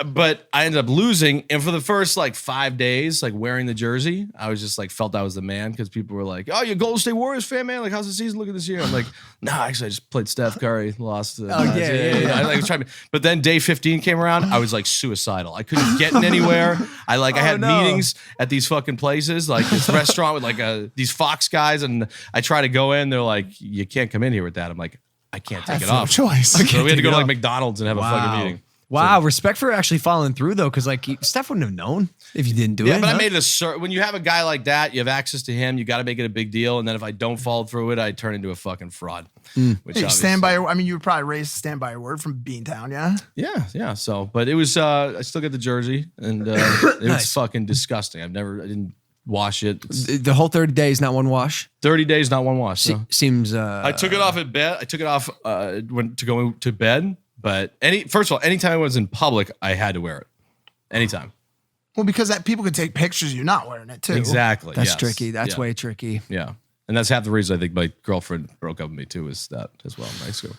but I ended up losing. And for the first like 5 days, like wearing the jersey, I was just like felt I was the man because people were like, "Oh, you're a Golden State Warriors fan, man. Like, how's the season looking this year?" I'm like, "No, actually, I just played Steph Curry, lost." yeah. I like was trying to, but then day 15 came around. I was like suicidal. I couldn't get in anywhere. I had meetings at these fucking places, like this restaurant with like these Fox guys, and I try to go in. They're like, "You can't come in here with that." I'm like, "I can't take it No off." choice. So we had to go to it like off. McDonald's and have a fucking meeting. Wow, respect for actually following through though, because like Steph wouldn't have known if you didn't do it. Yeah, but huh? I made it when you have a guy like that, you have access to him. You got to make it a big deal. And then if I don't follow through it, I turn into a fucking fraud. Which You stand obviously- by your. I mean, you were probably raised to stand by your word from Beantown, yeah. Yeah. So, but it was. I still get the jersey, and it was Nice. fucking disgusting. I didn't wash it. It's The whole 30 days, not one wash. 30 days, not one wash. So. Seems. I took it off at bed. I took it off when to go to bed. But first of all, anytime I was in public, I had to wear it. Anytime. Well, because people could take pictures of you not wearing it too. Exactly. That's yes. tricky. That's Yeah. way tricky. Yeah. And that's half the reason I think my girlfriend broke up with me too, is that as well in high school.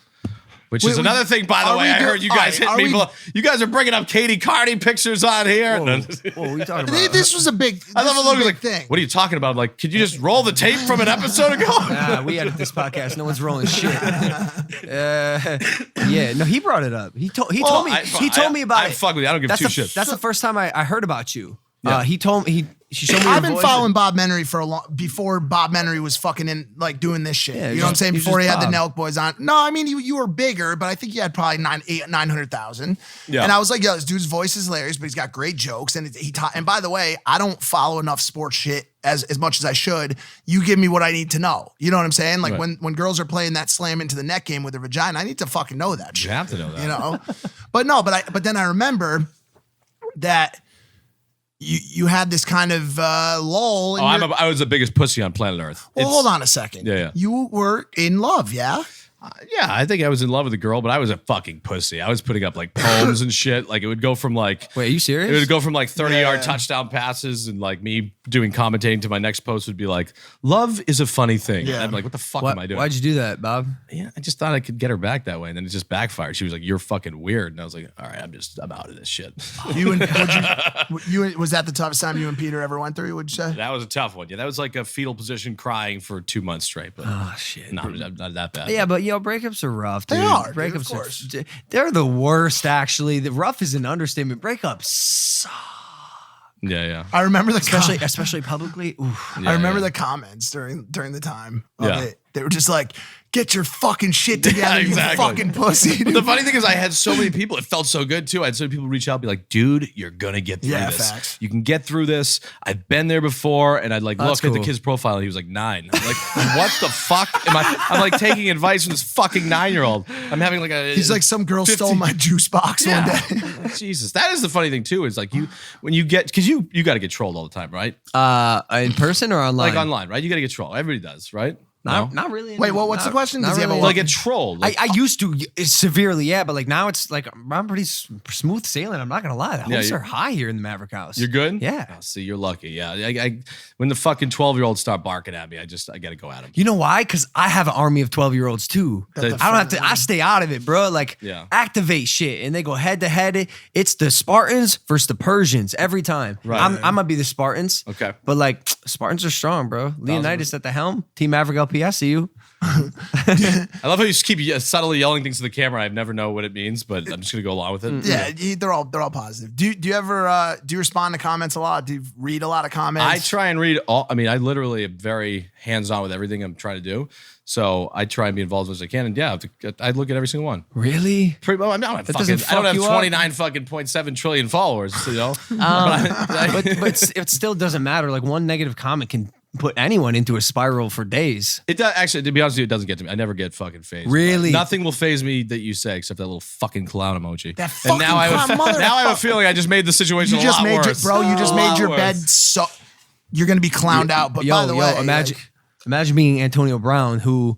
Which is another thing, by the way. I heard you guys hit me. You guys are bringing up Katie Carney pictures on here. Whoa, what are you talking about? This was a big. I love this was a like, big thing. what are you talking about? I'm like, could you just roll the tape from an episode ago? Nah, we edit this podcast. No one's rolling shit. Yeah, no, he brought it up. He told me about it. Fuck with you. I don't give two shits. That's the first time I heard about you. Yeah. She showed me. I've been following Bob Menery for a long before Bob Menery was fucking in like doing this shit. Yeah, you know what I'm saying? Before he had the Bob. Nelk Boys on. No, I mean you were bigger, but I think you had probably 900,000. Yeah. And I was like, yo, this dude's voice is hilarious, but he's got great jokes. And and by the way, I don't follow enough sports shit as much as I should. You give me what I need to know. You know what I'm saying? Like Right. when girls are playing that slam into the net game with their vagina, I need to fucking know that shit. You have to know that. You know? But then I remember that you had this kind of lull. In I was the biggest pussy on planet Earth. well, hold on a second. Yeah. You were in love, yeah? Yeah, I think I was in love with a girl, but I was a fucking pussy. I was putting up like poems and shit. Like it would go from like Wait, are you serious? It would go from like 30-yard Yeah. touchdown passes and like me doing commentating to my next post would be like, love is a funny thing. Yeah. And I'm like, what the fuck am I doing? Why'd you do that, Bob? Yeah, I just thought I could get her back that way. And then it just backfired. She was like, you're fucking weird. And I was like, all right, I'm out of this shit. You and was that the toughest time you and Peter ever went through, would you say? That was a tough one. Yeah, that was like a fetal position crying for 2 months straight. But Oh shit. not that bad. Yeah, but breakups are rough, dude. They are, dude, Breakups of course. they're the worst, actually. The rough is an understatement. Breakups suck. Yeah. I remember the Especially publicly. Oof. I remember the comments during the time of Yeah. it. They were just like, get your fucking shit together, exactly. you fucking pussy. But the funny thing is, I had so many people. It felt so good too. I had so many people reach out, and be like, "Dude, you're gonna get through Yeah, this. facts. You can get through this. I've been there before." And I'd like That's look at the cool. kid's profile. And he was like 9. I'm like, what the fuck am I? I'm like taking advice from this fucking 9-year-old. I'm having like a. He's like, some girl 50 stole my juice box one day. Jesus, that is the funny thing too. Is like when you get because you got to get trolled all the time, right? In person or online? Like online, right? You got to get trolled. Everybody does, right? Not really. Wait, what's the question? Does he have a Like get trolled. Like, I used to severely, yeah, but like now it's like I'm pretty smooth sailing. I'm not gonna lie, the hopes you- are high here in the Maverick House. You're good? Yeah. Oh, see, you're lucky. Yeah. When the fucking 12-year-olds start barking at me, I got to go at them. You know why? Because I have an army of 12-year-olds too. I the don't have to. I stay out of it, bro. Like, Yeah. activate shit, and they go head to head. It's the Spartans versus the Persians every time. Right. I'm gonna be the Spartans. Okay. But like, Spartans are strong, bro. Leonidas at the helm. Team Maverick LP. I see you. I love how you just keep subtly yelling things to the camera. I never know what it means, but I'm just gonna go along with it. Yeah, they're all positive. Do you ever do you respond to comments a lot? Do you read a lot of comments? I try and read all. I mean, I literally am very hands-on with everything I'm trying to do. So I try and be involved as much as I can. And yeah, I look at every single one. Really? Pretty well. I don't have That fucking. doesn't I don't fuck have you up? 29 fucking 0.7 trillion followers. You know. But it still doesn't matter. Like one negative comment can put anyone into a spiral for days. It does actually. To be honest with you, it doesn't get to me. I never get fucking phased. Really? Nothing will phase me that you say except that little fucking clown emoji. That and now I fucking have clown now I have a motherfucker. feeling I just made the situation you a just lot made your worse. bro. You just A made lot your worse. bed so you're gonna be clowned out. But by the way, imagine being Antonio Brown, who,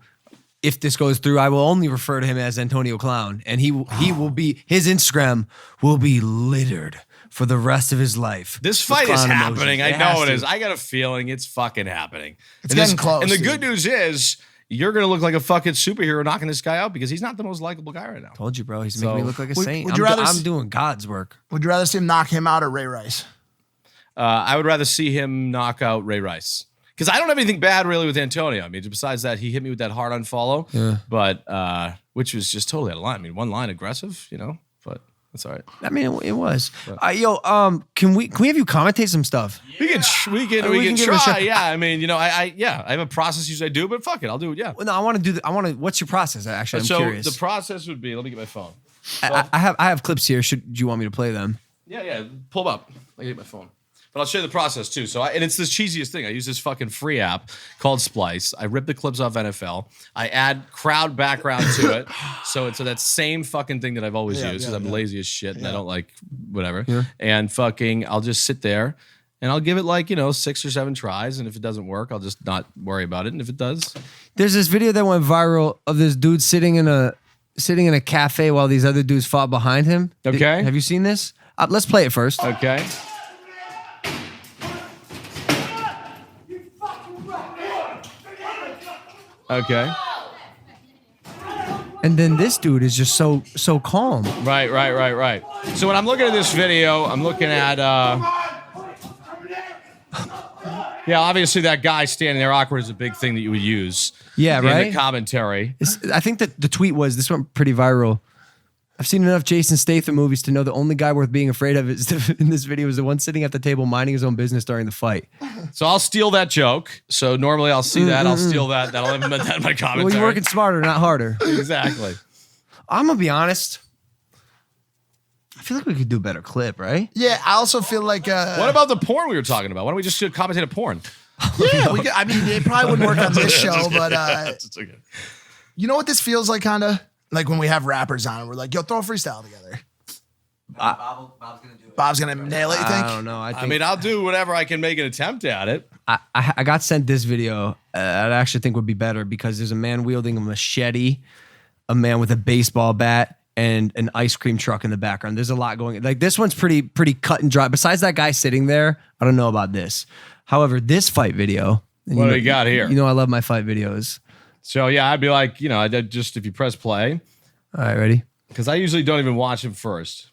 if this goes through, I will only refer to him as Antonio Clown, and he will be, his Instagram will be littered for the rest of his life. This with fight is clown happening. emojis. I has know it to. is. I got a feeling it's fucking happening. It's And getting close, And the dude. good news is you're gonna look like a fucking superhero knocking this guy out because he's not the most likable guy right now. Told you, bro. He's So- making me look like a Would- saint. would you rather I'm s- doing God's work. would you rather see him knock him out or Ray Rice? I would rather see him knock out Ray Rice. Because I don't have anything bad really with Antonio. I mean, besides that, he hit me with that hard unfollow. Yeah. But which was just totally out of line. I mean, one line aggressive, you know, but that's all right. I mean, it was. Can we have you commentate some stuff? We can we can give it a try. shot. Yeah. I mean, you know, I have a process usually I do, but fuck it, I'll do it. Yeah. Well, no, I want to do. What's your process? Actually, I'm So curious. the process would be, let me get my phone. I have clips here. Do you want me to play them? Yeah. Pull them up. I get my phone. But I'll show you the process too. So, and it's the cheesiest thing. I use this fucking free app called Splice. I rip the clips off NFL. I add crowd background to it. So it's that same fucking thing that I've always used because I'm lazy as shit and I don't like whatever. Yeah. And fucking, I'll just sit there and I'll give it like, 6 or 7 tries. And if it doesn't work, I'll just not worry about it. And if it does, There's this video that went viral of this dude sitting in a cafe while these other dudes fought behind him. Okay. Have you seen this? Let's play it first. okay. Okay. And then this dude is just so calm. Right. So when I'm looking at this video, I'm looking at yeah, obviously that guy standing there awkward is a big thing that you would use. Yeah, in right? the commentary. I think that the tweet was, this went pretty viral. I've seen enough Jason Statham movies to know the only guy worth being afraid of in this video is the one sitting at the table minding his own business during the fight. So I'll steal that joke. So normally I'll see that. I'll steal that. That'll implement that in my commentary. Well, you're working smarter, not harder. Exactly. I'm going to be honest. I feel like we could do a better clip, right? Yeah, I also feel like What about the porn we were talking about? Why don't we just commentate a porn? yeah, we could, I mean, it probably wouldn't work on this show, but It's okay. you know what this feels like, kind of like when we have rappers on, and we're like, "Yo, throw a freestyle together." Bob's gonna do it. Bob's gonna nail it. You think? I don't know. I mean, I'll do whatever I can make an attempt at it. I got sent this video. I actually think would be better because there's a man wielding a machete, a man with a baseball bat, and an ice cream truck in the background. There's a lot going. Like this one's pretty cut and dry. Besides that guy sitting there, I don't know about this. However, this fight video. and What you do know- we got here? You know I love my fight videos. So yeah, I'd be like, I'd just if you press play, All right, ready? because I usually don't even watch it first.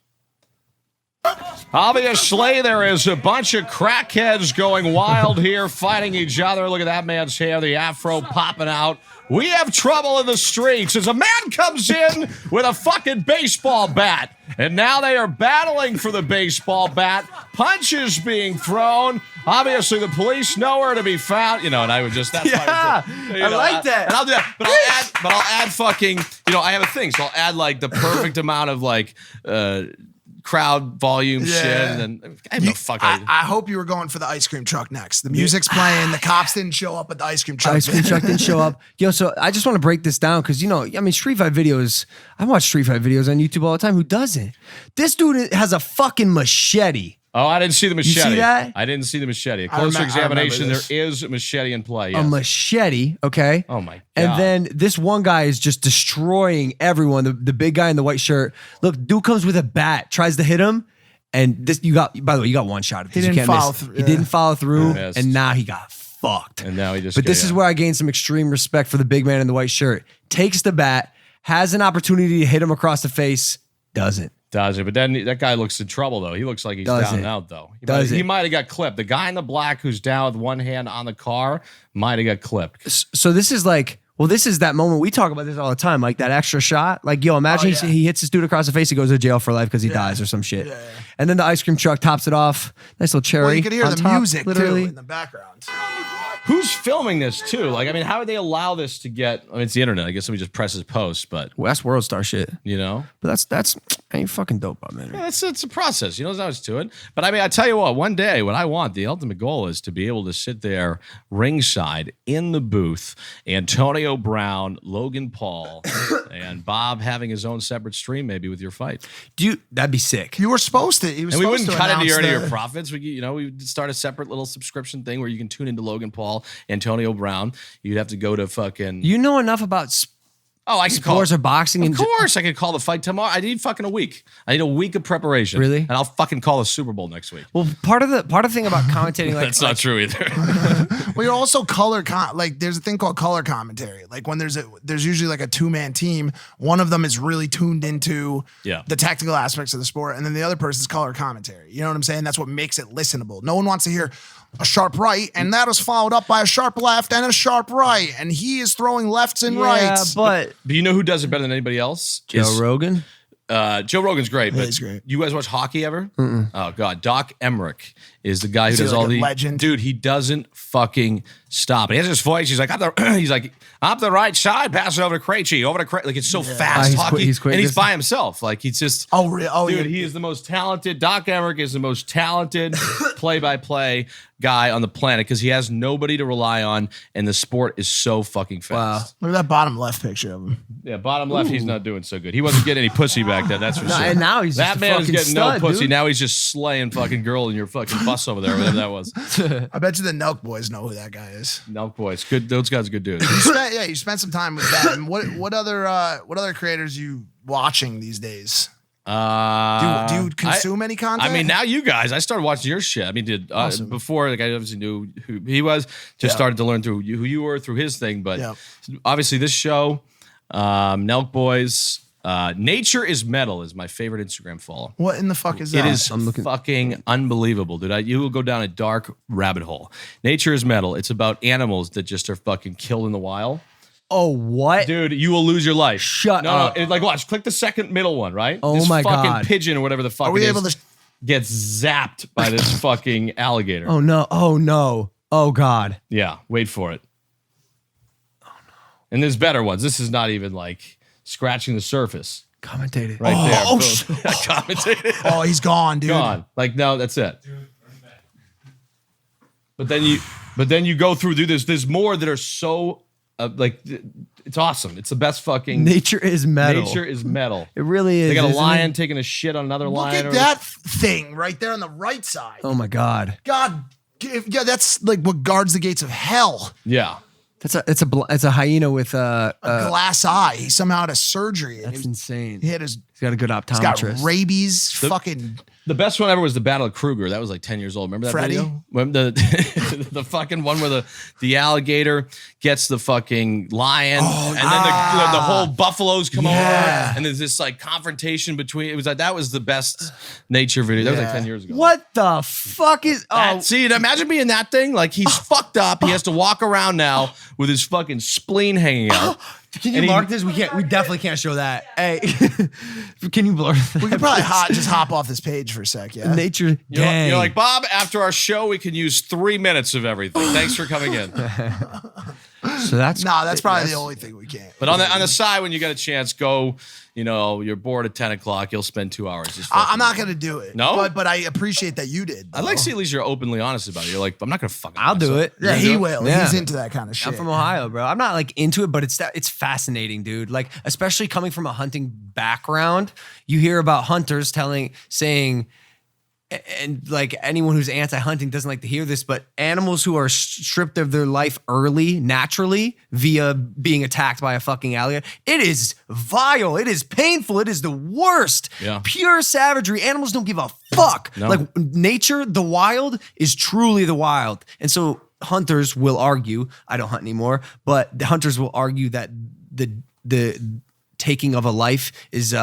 Obviously, there is a bunch of crackheads going wild here, fighting each other. Look at that man's hair, the afro popping out. We have trouble in the streets as a man comes in with a fucking baseball bat. And now they are battling for the baseball bat. Punches being thrown. Obviously, the police nowhere to be found. And I would just, that's Yeah, I like that. And I'll do that. But I'll add fucking, I have a thing. So I'll add like the perfect amount of like, crowd volume shit. And then I have no fucking idea. I hope you were going for the ice cream truck next. The music's playing. The cops didn't show up, but the ice cream truck. Ice cream truck didn't show up. Yo, so I just want to break this down because, street fight videos, I watch street fight videos on YouTube all the time. Who doesn't? This dude has a fucking machete. Oh, I didn't see the machete. see that? I didn't see the machete. A I closer remember examination, this. there is a machete in play. A Yes. machete, okay? Oh my god. And then this one guy is just destroying everyone. The big guy in the white shirt. Look, dude comes with a bat, tries to hit him. And this, by the way, you got one shot at this. He You didn't can't follow miss. through, He yeah. didn't follow through, Missed. and now he got fucked. And now he just. But this is where I gained some extreme respect for the big man in the white shirt. Takes the bat, has an opportunity to hit him across the face, doesn't. does it. But then that guy looks in trouble though. He looks like he's Does down it? and out though. Does He it? might have got clipped. The guy in the black who's down with one hand on the car might have got clipped. So this is like, well, this is that moment. We talk about this all the time, like that extra shot. Like, yo, imagine yeah. he hits this dude across the face, he goes to jail for life because he dies or some shit. Yeah, yeah. And then the ice cream truck tops it off. Nice little cherry. Well, you could hear on the top, music literally. too in the background. Who's filming this too? Like, I mean, how would they allow this to get? I mean, it's the internet. I guess somebody just presses post, but Well, that's world star shit. But that's ain't fucking dope, man. yeah, it's a process. There's always to it. But I mean, I tell you what. One day, what I want, the ultimate goal is to be able to sit there ringside in the booth, Antonio Brown, Logan Paul, and Bob having his own separate stream, maybe with your fight. That'd be sick. You were supposed to. He was And we supposed wouldn't to cut into announce any of the- your profits. We'd start a separate little subscription thing where you can tune into Logan Paul, Antonio Brown. You'd have to go to fucking. You know enough about I could call. sports or boxing Of and course, I could call the fight tomorrow. I need fucking a week. I need a week of preparation. Really? And I'll fucking call the Super Bowl next week. well, part of the thing about commentating, like That's not true either. Well, you're also like there's a thing called color commentary. Like when there's usually like a 2-man team, one of them is really tuned into Yeah. the technical aspects of the sport, and then the other person's color commentary. You know what I'm saying? That's what makes it listenable. No one wants to hear a sharp right, and that is followed up by a sharp left and a sharp right, and he is throwing lefts and rights. but But you know who does it better than anybody else? Joe Rogan. Joe Rogan's great, but he's great. you guys watch hockey ever? Oh god, Doc Emmerich is the guy who he does like all a the legend? dude. He doesn't fucking stop. And he has his voice. He's like, he's like, up the right side, pass it over to Krejci, over to Krejci. Like it's so fast He's hockey, quick- he's quick. and he's This- by himself. Like he's just Oh, really? Oh, dude, yeah. he is the most talented. Doc Emmerich is the most talented play-by-play guy on the planet because he has nobody to rely on, and the sport is so fucking fast. Look at that bottom left picture of him. Yeah, bottom left, he's not doing so good. He wasn't getting any pussy back then, that's for sure. and now he's that just a man is fucking getting stud, no pussy. dude. Now he's just slaying fucking girl in your fucking bus over there, whatever that was. I bet you the Nelk boys know who that guy is. Nelk boys, good. Those guys are good dudes. You spent some time with them. What other creators you watching these days? Do you consume any content? I mean, now you guys, I started watching your shit. I mean, before, like, I obviously knew who he was. Just started to learn through who you were through his thing. But Yeah. obviously, this show, Nelk Boys. Nature is Metal is my favorite Instagram follow. What in the fuck is that? It is fucking unbelievable, dude. You will go down a dark rabbit hole. Nature is Metal. It's about animals that just are fucking killed in the wild. Oh, what? Dude, you will lose your life. Shut up. No, like watch. Click the second middle one, right? Oh this my fucking God. pigeon or whatever the fuck Are we it able is to? gets zapped by this fucking alligator. Oh, no. Oh, no. Oh, God. Yeah, wait for it. Oh no. And there's better ones. This is not even like scratching the surface. Commentated. Right there. Oh, Boom. Commentated. Oh, he's gone, dude. Gone. Like, no, that's it. But then you go through this. There's more that are so like it's awesome. It's the best fucking Nature is Metal. Nature is Metal. It really is. They got a isn't lion it? taking a shit on another Look lion. at that thing right there on the right side. Oh, my God. God, yeah, that's like what guards the gates of hell. Yeah. It's a hyena with A glass eye. He somehow had a surgery. And that's insane. he had his. He's got a good He's optometrist. got rabies. Fucking. The best one ever was the Battle of Kruger. That was like 10 years old. Remember that Freddy? video? Remember the fucking one where the alligator gets the fucking lion, and then the whole buffaloes come over, and there's this like confrontation between. It was like that was the best nature video. That was like 10 years ago. What the fuck is? Oh, See, imagine being that thing. Like he's fucked up. He has to walk around now with his fucking spleen hanging out. can you and he- mark this? We can't. We definitely can't show that. Hey, can you blur that? We could probably just hop off this page for a sec. Yeah. Nature. You're like, Bob, after our show, we can use 3 minutes of everything. Thanks for coming in. So that's No, that's probably the only thing we can't. But on the side, when you get a chance, go. You know, you're bored at 10 o'clock. You'll spend 2 hours. Just I'm not gonna do it. No? but I appreciate that you did. I'd like to see at least you're openly honest about it. You're like, I'm not gonna fucking. I'll do it. Yeah, he will. Yeah. He's into that kind of shit. I'm from Ohio, bro. I'm not like into it, but it's fascinating, dude. Like, especially coming from a hunting background, you hear about hunters saying, and like anyone who's anti-hunting doesn't like to hear this, but animals who are stripped of their life early, naturally, via being attacked by a fucking alligator, it is vile. It is painful. It is the worst. Yeah. Pure savagery. Animals don't give a fuck. No. Like nature, the wild is truly the wild. And so hunters will argue, I don't hunt anymore, but the hunters will argue that the taking of a life is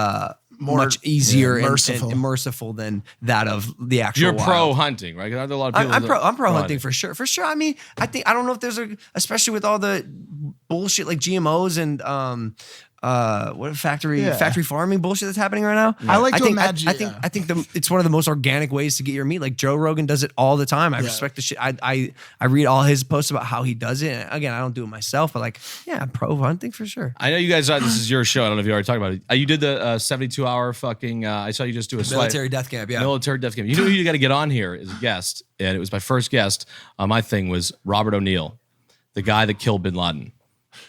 much easier and merciful than that of the actual You're wild. pro hunting, right? 'Cause aren't there a lot of people. I'm pro hunting for sure. For sure. I mean, I don't know if there's especially with all the bullshit like GMOs and what factory farming bullshit that's happening right now. I like to think, imagine. I think it's one of the most organic ways to get your meat. Like Joe Rogan does it all the time. I respect the shit. I read all his posts about how he does it. And again, I don't do it myself, but like, yeah, I'm pro hunting for sure. I know you guys. This is your show. I don't know if you already talked about it. You did the 72-hour fucking. I saw you just do a Military death camp. Yeah. military death camp. You know who you got to get on here as a guest, and it was my first guest. My thing was Robert O'Neill, the guy that killed Bin Laden.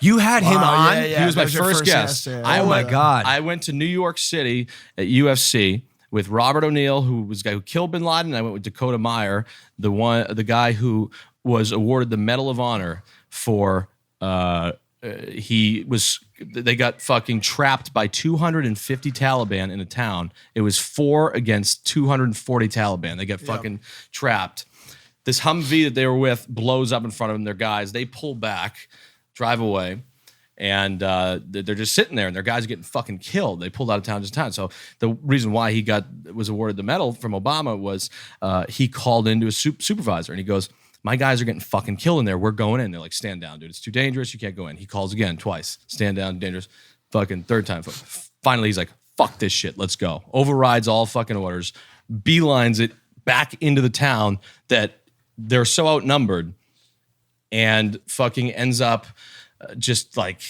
You had him on. Yeah, He was that my your first guest. yeah. Oh my God. I went to New York City at UFC with Robert O'Neill, who was the guy who killed Bin Laden. I went with Dakota Meyer, the guy who was awarded the Medal of Honor for. They got fucking trapped by 250 Taliban in a town. It was 4 against 240 Taliban. They got fucking trapped. This Humvee that they were with blows up in front of them. Their guys, they pull back, drive away, and they're just sitting there, and their guys are getting fucking killed. They pulled out of town just in time. So the reason why he was awarded the medal from Obama was he called into a supervisor, and he goes, "My guys are getting fucking killed in there. We're going in." They're like, "Stand down, dude. It's too dangerous. You can't go in." He calls again, twice. "Stand down, dangerous." Fucking third time. Finally, he's like, "Fuck this shit. Let's go." Overrides all fucking orders, beelines it back into the town that they're so outnumbered, and fucking ends up just like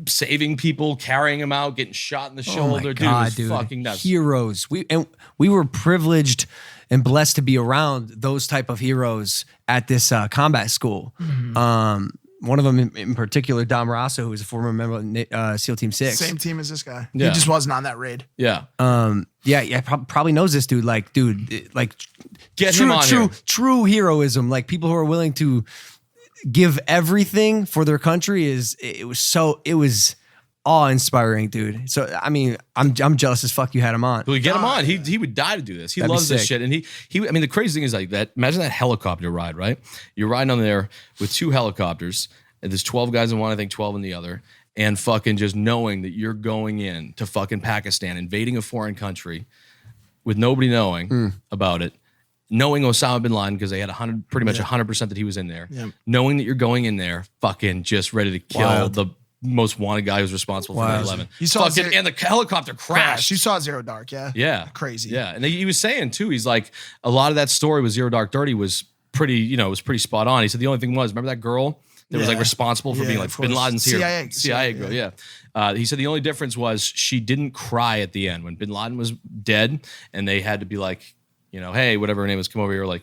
saving people, carrying them out, getting shot in the shoulder. Dude, it was fucking nuts. Heroes. We were privileged and blessed to be around those type of heroes at this combat school. One of them in particular, Dom Rosso, who was a former member of SEAL Team 6. Same team as this guy. Yeah. He just wasn't on that raid. Yeah. Probably knows this dude. Like, dude, like Get him on here. true heroism. Like people who are willing to give everything for their country it was awe-inspiring, dude. So I mean, I'm jealous as fuck you had him on. Well, get him on. He would die to do this. He That'd be loves this sick. shit. And he I mean, the crazy thing is like that. Imagine that helicopter ride, right? You're riding on there with 2 helicopters, and there's 12 guys in one, I think 12 in the other. and fucking just knowing that you're going in to fucking Pakistan, invading a foreign country with nobody knowing about it, knowing Osama bin Laden because they had pretty much 100% that he was in there, knowing that you're going in there, fucking just ready to kill the most wanted guy who's responsible for 9/11. You saw and the helicopter crashed. You saw Zero Dark, yeah? Yeah. Crazy. Yeah. And he was saying too, he's like, a lot of that story with Zero Dark 30 was pretty, was pretty spot on. He said the only thing was, remember that girl that was like responsible for being like Bin Laden's here? CIA girl, yeah. He said the only difference was she didn't cry at the end when Bin Laden was dead and they had to be like, hey, whatever her name was, come over here, like,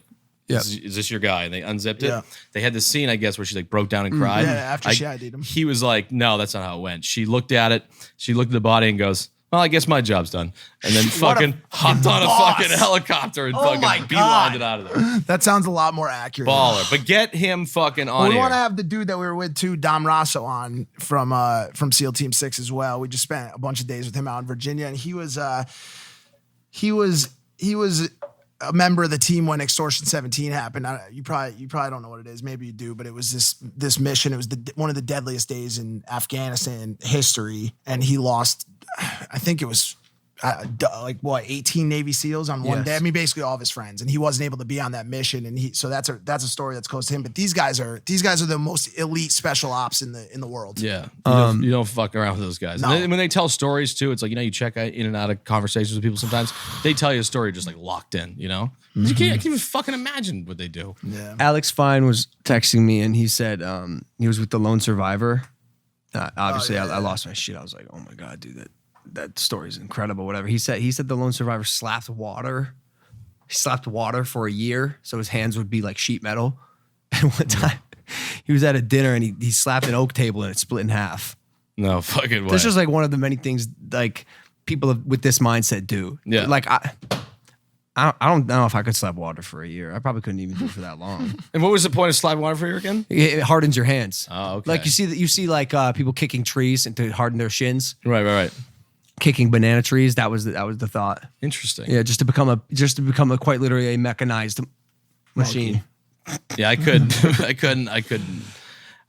is this your guy? And they unzipped it. Yeah. They had this scene, I guess, where she like broke down and cried. Yeah, after she ID'd him. He was like, no, that's not how it went. She looked at it. She looked at the body and goes, well, I guess my job's done. And then fucking hopped on a fucking helicopter and fucking beelined it out of there. That sounds a lot more accurate. Baller. But get him fucking on We here. want to have the dude that we were with too, Dom Rosso, on from SEAL Team 6 as well. We just spent a bunch of days with him out in Virginia, and he was a member of the team when Extortion 17 happened. You probably don't know what it is. Maybe you do, but it was this mission. It was one of the deadliest days in Afghanistan history, and he lost. I think it was 18 Navy SEALs on one day. I mean, basically all of his friends, and he wasn't able to be on that mission. And so that's a story that's close to him. But these guys are the most elite special ops in the world. Yeah, you don't fuck around with those guys. No. And when they tell stories too, it's like you check in and out of conversations with people. Sometimes they tell you a story just like locked in. You can't even fucking imagine what they do. Yeah. Alex Fine was texting me and he said he was with the lone survivor. Obviously, I lost my shit. I was like, oh my God, dude, that story is incredible. Whatever. He said the lone survivor slapped water. He slapped water for a year, so his hands would be like sheet metal. And one time he was at a dinner and he slapped an oak table and it split in half. No fucking way. This is like one of the many things like people with this mindset do. Yeah. Like I don't know if I could slap water for a year. I probably couldn't even do it for that long. And what was the point of slapping water for you again? It hardens your hands. Oh, okay. Like you see like people kicking trees and to harden their shins, Right. kicking banana trees. That was the thought. Interesting. Yeah, just to become a quite literally a mechanized machine. Yeah, I couldn't.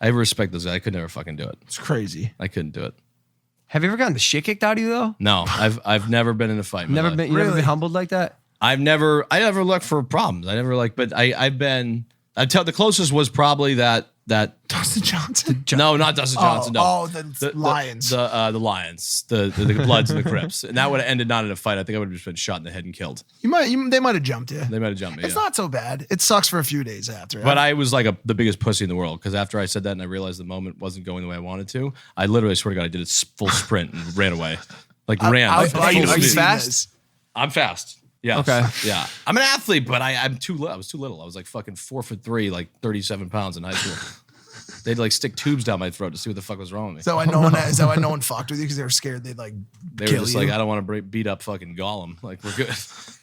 I respect those guys. I could never fucking do it. It's crazy. I couldn't do it. Have you ever gotten the shit kicked out of you though? No, I've never been in a fight. In my life. You never been humbled like that? I never looked for problems. I never but the closest was probably that Dustin Johnson? no, not Dustin Johnson. No. The Lions. The Lions, the Bloods and the Crips, and that would have ended not in a fight. I think I would have just been shot in the head and killed. They might have jumped you. They might have jumped me. It's not so bad. It sucks for a few days after. But I was like the biggest pussy in the world because after I said that and I realized the moment wasn't going the way I wanted to, I literally, I swear to God, I did a full sprint and ran away. Ran. Are you fast? I'm fast. Yeah. Okay. Yeah. I'm an athlete, but I'm too little. I was too little. I was like fucking 4'3", like 37 pounds in high school. They'd like stick tubes down my throat to see what the fuck was wrong with me. Is that why no one fucked with you because they were scared they'd like They were just like, I don't want to beat up fucking Gollum. Like, we're good.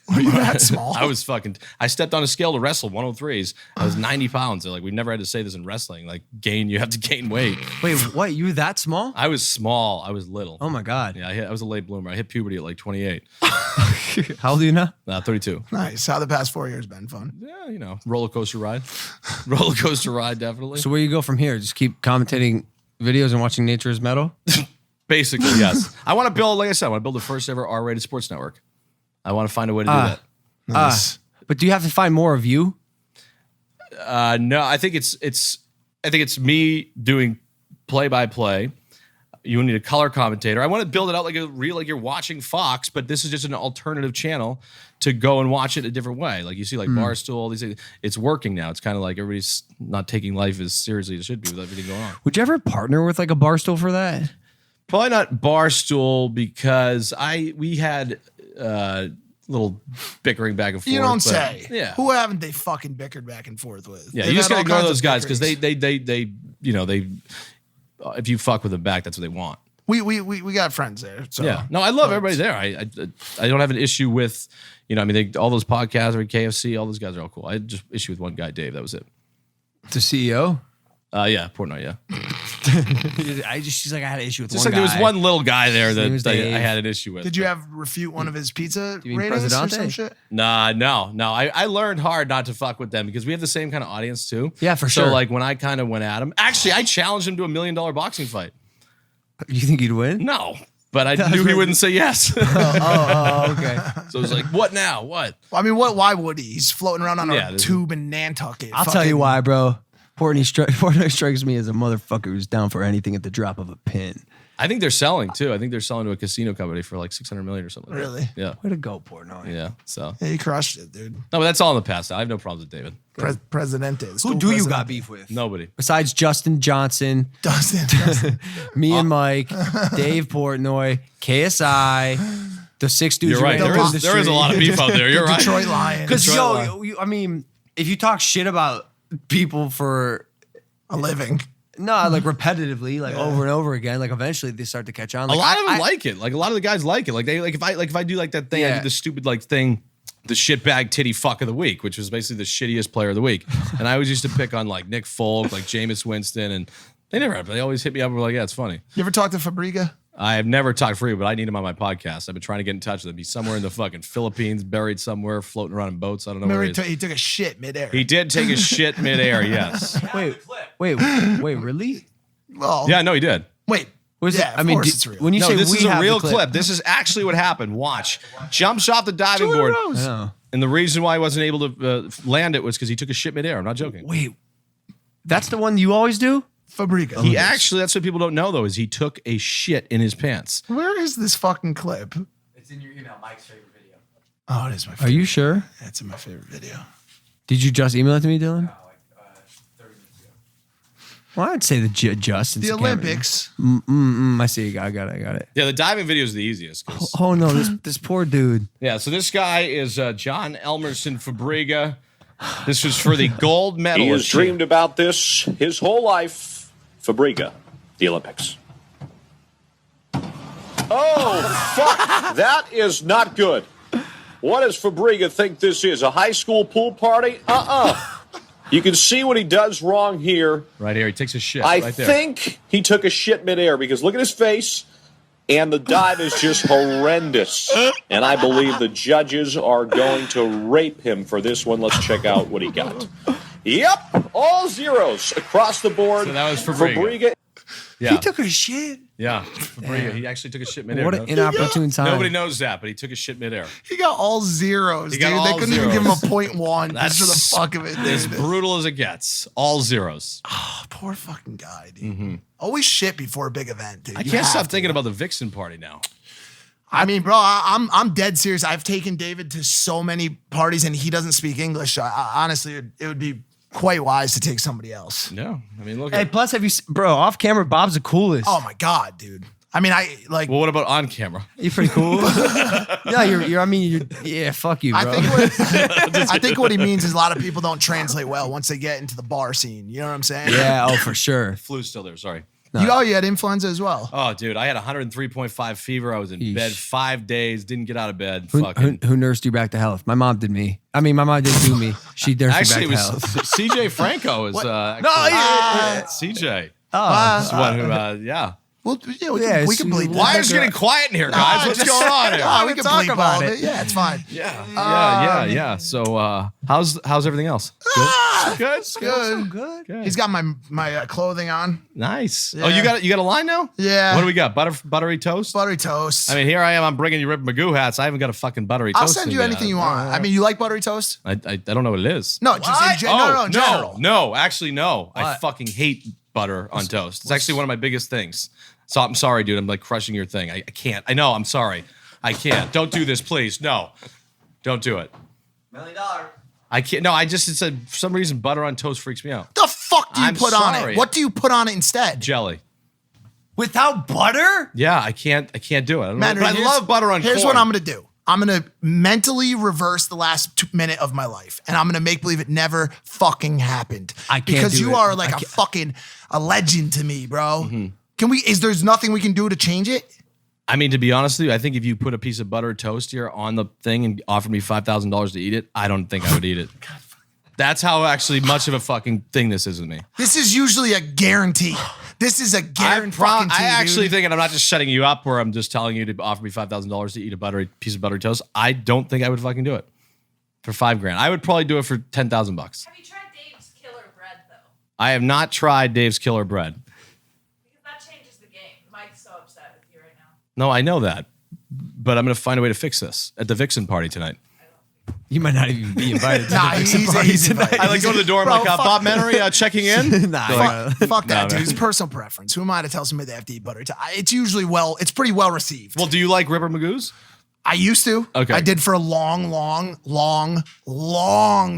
Were you that small? I stepped on a scale to wrestle 103s. I was 90 pounds. They're like, we never had to say this in wrestling. Like, you have to gain weight. Wait, what? You were that small? I was small. I was little. Oh my God. Yeah, I was a late bloomer. I hit puberty at like 28. How old are you now? 32. Nice. How the past 4 years been fun? Yeah, roller coaster ride. Roller coaster ride, definitely. So where you go from here? Just keep commentating videos and watching Nature is Metal? Basically, yes. I want to build, like I said, I want to build the first ever R-rated sports network. I want to find a way to do that. Nice. But do you have to find more of you? No, I think it's me doing play-by-play. You need a color commentator. I want to build it out like you're watching Fox, but this is just an alternative channel to go and watch it a different way. Like you see, like Barstool, all these things. It's working now. It's kind of like everybody's not taking life as seriously as it should be with everything going on. Would you ever partner with like a Barstool for that? Probably not Barstool because we had little bickering back and forth. You don't say. Yeah. Who haven't they fucking bickered back and forth with? Yeah, They've you just had gotta all ignore kinds those of guys because bickerings. they if you fuck with them back, that's what they want. We got friends there. So. Yeah. No, I love everybody there. I don't have an issue with, all those podcasts or KFC, all those guys are all cool. I had just issue with one guy, Dave. That was it. The CEO? Yeah, Portnoy, yeah. She's like, I had an issue with Just one like there was guy. one little guy there name that was I Dave. had an issue with. Did you have refute one of his pizza you mean ratings or Presidente? some shit? Nah, no. I learned hard not to fuck with them because we have the same kind of audience too. Yeah, for So sure. like when I kind of went at him, actually I challenged him to $1 million boxing fight. You think he'd win? No, but I knew he wouldn't say yes. Okay. So I was like, what now? What? I mean, why would he? He's floating around on Yeah, a this- tube in Nantucket. I'll tell you why, bro. Portnoy strikes me as a motherfucker who's down for anything at the drop of a pin. I think they're selling too. I think they're selling to a casino company for like $600 million or something. like that. Really? Yeah. Way to go, Portnoy. Yeah. So Yeah, he crushed it, dude. no, but that's all in the past. I have no problems with David. Presidente. Who do you got beef with? Nobody. Besides Justin Johnson, Dustin. me and Mike, Dave Portnoy, KSI, the 6 dudes. You're who right. ran There down is the a street. lot of beef out there. You're right. Detroit Lions. Because Detroit I mean, if you talk shit about people for A living. like repetitively, like over and over again, like eventually they start to catch on. A Like, lot of them like it. Like a lot of the guys like it. Like they if I do like that thing, I Yeah. do the stupid like thing, the shitbag titty fuck of the week, which was basically the shittiest player of the week. And I always used to pick on like Nick Folk, like Jameis Winston, and they always hit me up and were like, yeah, it's funny. You ever talk to Fabriga? I have never talked free, but I need him on my podcast. I've been trying to get in touch with him. He's somewhere in the fucking Philippines, buried somewhere, floating around in boats. I don't know Remember where he is. he took a shit midair. He did take a shit midair, yes. wait, really? Well, Yeah, no, he did. wait. Was yeah, it? I mean, course it's real. when you No, say this we is a have the real clip. This is actually what happened. Watch. Jumps off the diving board. I know. And the reason why I wasn't able to land it was because he took a shit midair. I'm not joking. Wait, that's the one you always do? Fabriga. He actually, that's what people don't know though, is he took a shit in his pants. Where is this fucking clip? It's in your email, Mike's favorite video. Oh, it is my Are favorite. you sure? That's my favorite video. Did you just email it to me, Dylan? Like 30 minutes ago. Well, I'd say the just. The Olympics. I see. I got it. Yeah, the diving video is the easiest. 'cause- Oh no, this poor dude. Yeah, so this guy is John Elmerson Fabriga. This was for the gold medal. He has dreamed about this his whole life. Fabriga, the Olympics. Oh, fuck. That is not good. What does Fabriga think this is? A high school pool party? You can see what he does wrong here. Right here, he takes a shit I right there. think he took a shit midair because look at his face. And the dive is just horrendous. And I believe the judges are going to rape him for this one. Let's check out what he got. Yep, all zeros across the board. So that was Fabriga. Fabriga. Yeah, He took a shit. yeah, Fabriga. He actually took a shit midair. What an inopportune time. Nobody knows that, but he took a shit midair. He got all zeros, He dude. got all They couldn't even give him a zeros. .1 just for the fuck of it. As Dude. brutal as it gets. All zeros. Poor fucking guy, dude. Always shit before a big event, dude. I You can't have stop to. thinking about the Vixen party now. I mean, bro, I'm dead serious. I've taken David to so many parties, and he doesn't speak English. Honestly, it would be quite wise to take somebody else. No, I mean, look Hey, at. plus, bro, off camera, Bob's the coolest. Oh my god, dude. I mean, I like. Well, what about on camera? You're pretty cool. No, yeah, fuck you, bro. I think what he means is a lot of people don't translate well once they get into the bar scene. You know what I'm saying? yeah, oh, for sure. Flu's still there. Sorry. You had influenza as well. Oh, dude, I had 103.5 fever. I was in Yeesh. bed 5 days. Didn't get out of bed. Who nursed you back to health? My mom did me. I mean, my mom didn't do me. She nursed Actually, it me was back to health. CJ Franco is CJ. Oh, This one who, yeah. Well, yeah, we Yeah, can it's- bleep. Why that. is it getting quiet in here, guys? What's going on here? We can Talk bleep about all of it. it. Yeah, it's fine. Yeah. So, how's everything else? Good. Good. He's got my clothing on. Nice. Yeah. Oh, you got a line now? Yeah. What do we got? Buttery toast. Buttery toast. I mean, here I am. I'm bringing you Rip Magoo hats. I haven't got a fucking buttery toast. I'll send you thing anything yet. you want. I mean, you like buttery toast? I don't know what it is. No, just in general. No, actually, no. I fucking hate butter on toast. It's actually one of my biggest things. So I'm sorry, dude. I'm like crushing your thing. I can't. I know. I'm sorry. I can't. Don't do this, please. No, don't do it. $1 million. I can't. No, it's a, for some reason butter on toast freaks me out. The fuck do you I'm put on sorry. it? What do you put on it instead? Jelly. without butter? Yeah, I can't do it. I don't know, Matter, but I here's- love butter on Here's corn. what I'm gonna do. I'm gonna mentally reverse the last minute of my life, and I'm gonna make believe it never fucking happened. I can't because do you it. are like I a can't. fucking a legend to me, bro. Mm-hmm. Can we? There's nothing we can do to change it? I mean, to be honest with you, I think if you put a piece of buttered toast here on the thing and offered me $5,000 to eat it, I don't think I would eat it. That's how actually much of a fucking thing this is with me. This is usually a guarantee. This is a guarantee. I actually think, and I'm not just shutting you up where I'm just telling you to offer me $5,000 to eat a piece of buttered toast. I don't think I would fucking do it for $5,000. I would probably do it for $10,000. Have you tried Dave's Killer Bread though? I have not tried Dave's Killer Bread. Because that changes the game. Mike's so No, I know that, but I'm going to find a way to fix this at the Vixen party tonight. You might not even be invited to Nah, the Vixen he's party invited. tonight. I like go to the door. I'm Bro, like, fuck- Bob Menery checking in. Nah, Fuck that, No, dude. man. It's personal preference. Who am I to tell somebody they have to eat buttery toast? It's usually it's pretty well received. Well, do you like Ripper Magoo's? I used to. Okay. I did for a long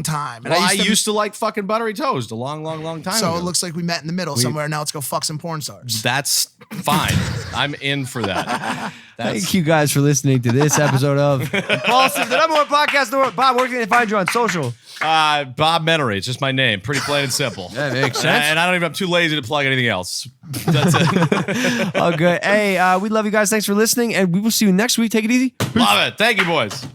time. And Well, I used to like fucking buttery toast a long time So ago. it looks like we met in the middle somewhere. Now let's go fuck some porn stars. That's fine. I'm in for that. Thank you guys for listening to this episode of Impulsive, the number one podcast in the world. Bob, where can they find you on social? Bob Menery. It's just my name. Pretty plain and simple. That makes sense. And I don't even. I'm too lazy to plug anything else. That's it. Oh, good. Hey, we love you guys. Thanks for listening, and we will see you next week. Take it easy. Love it. Thank you, boys.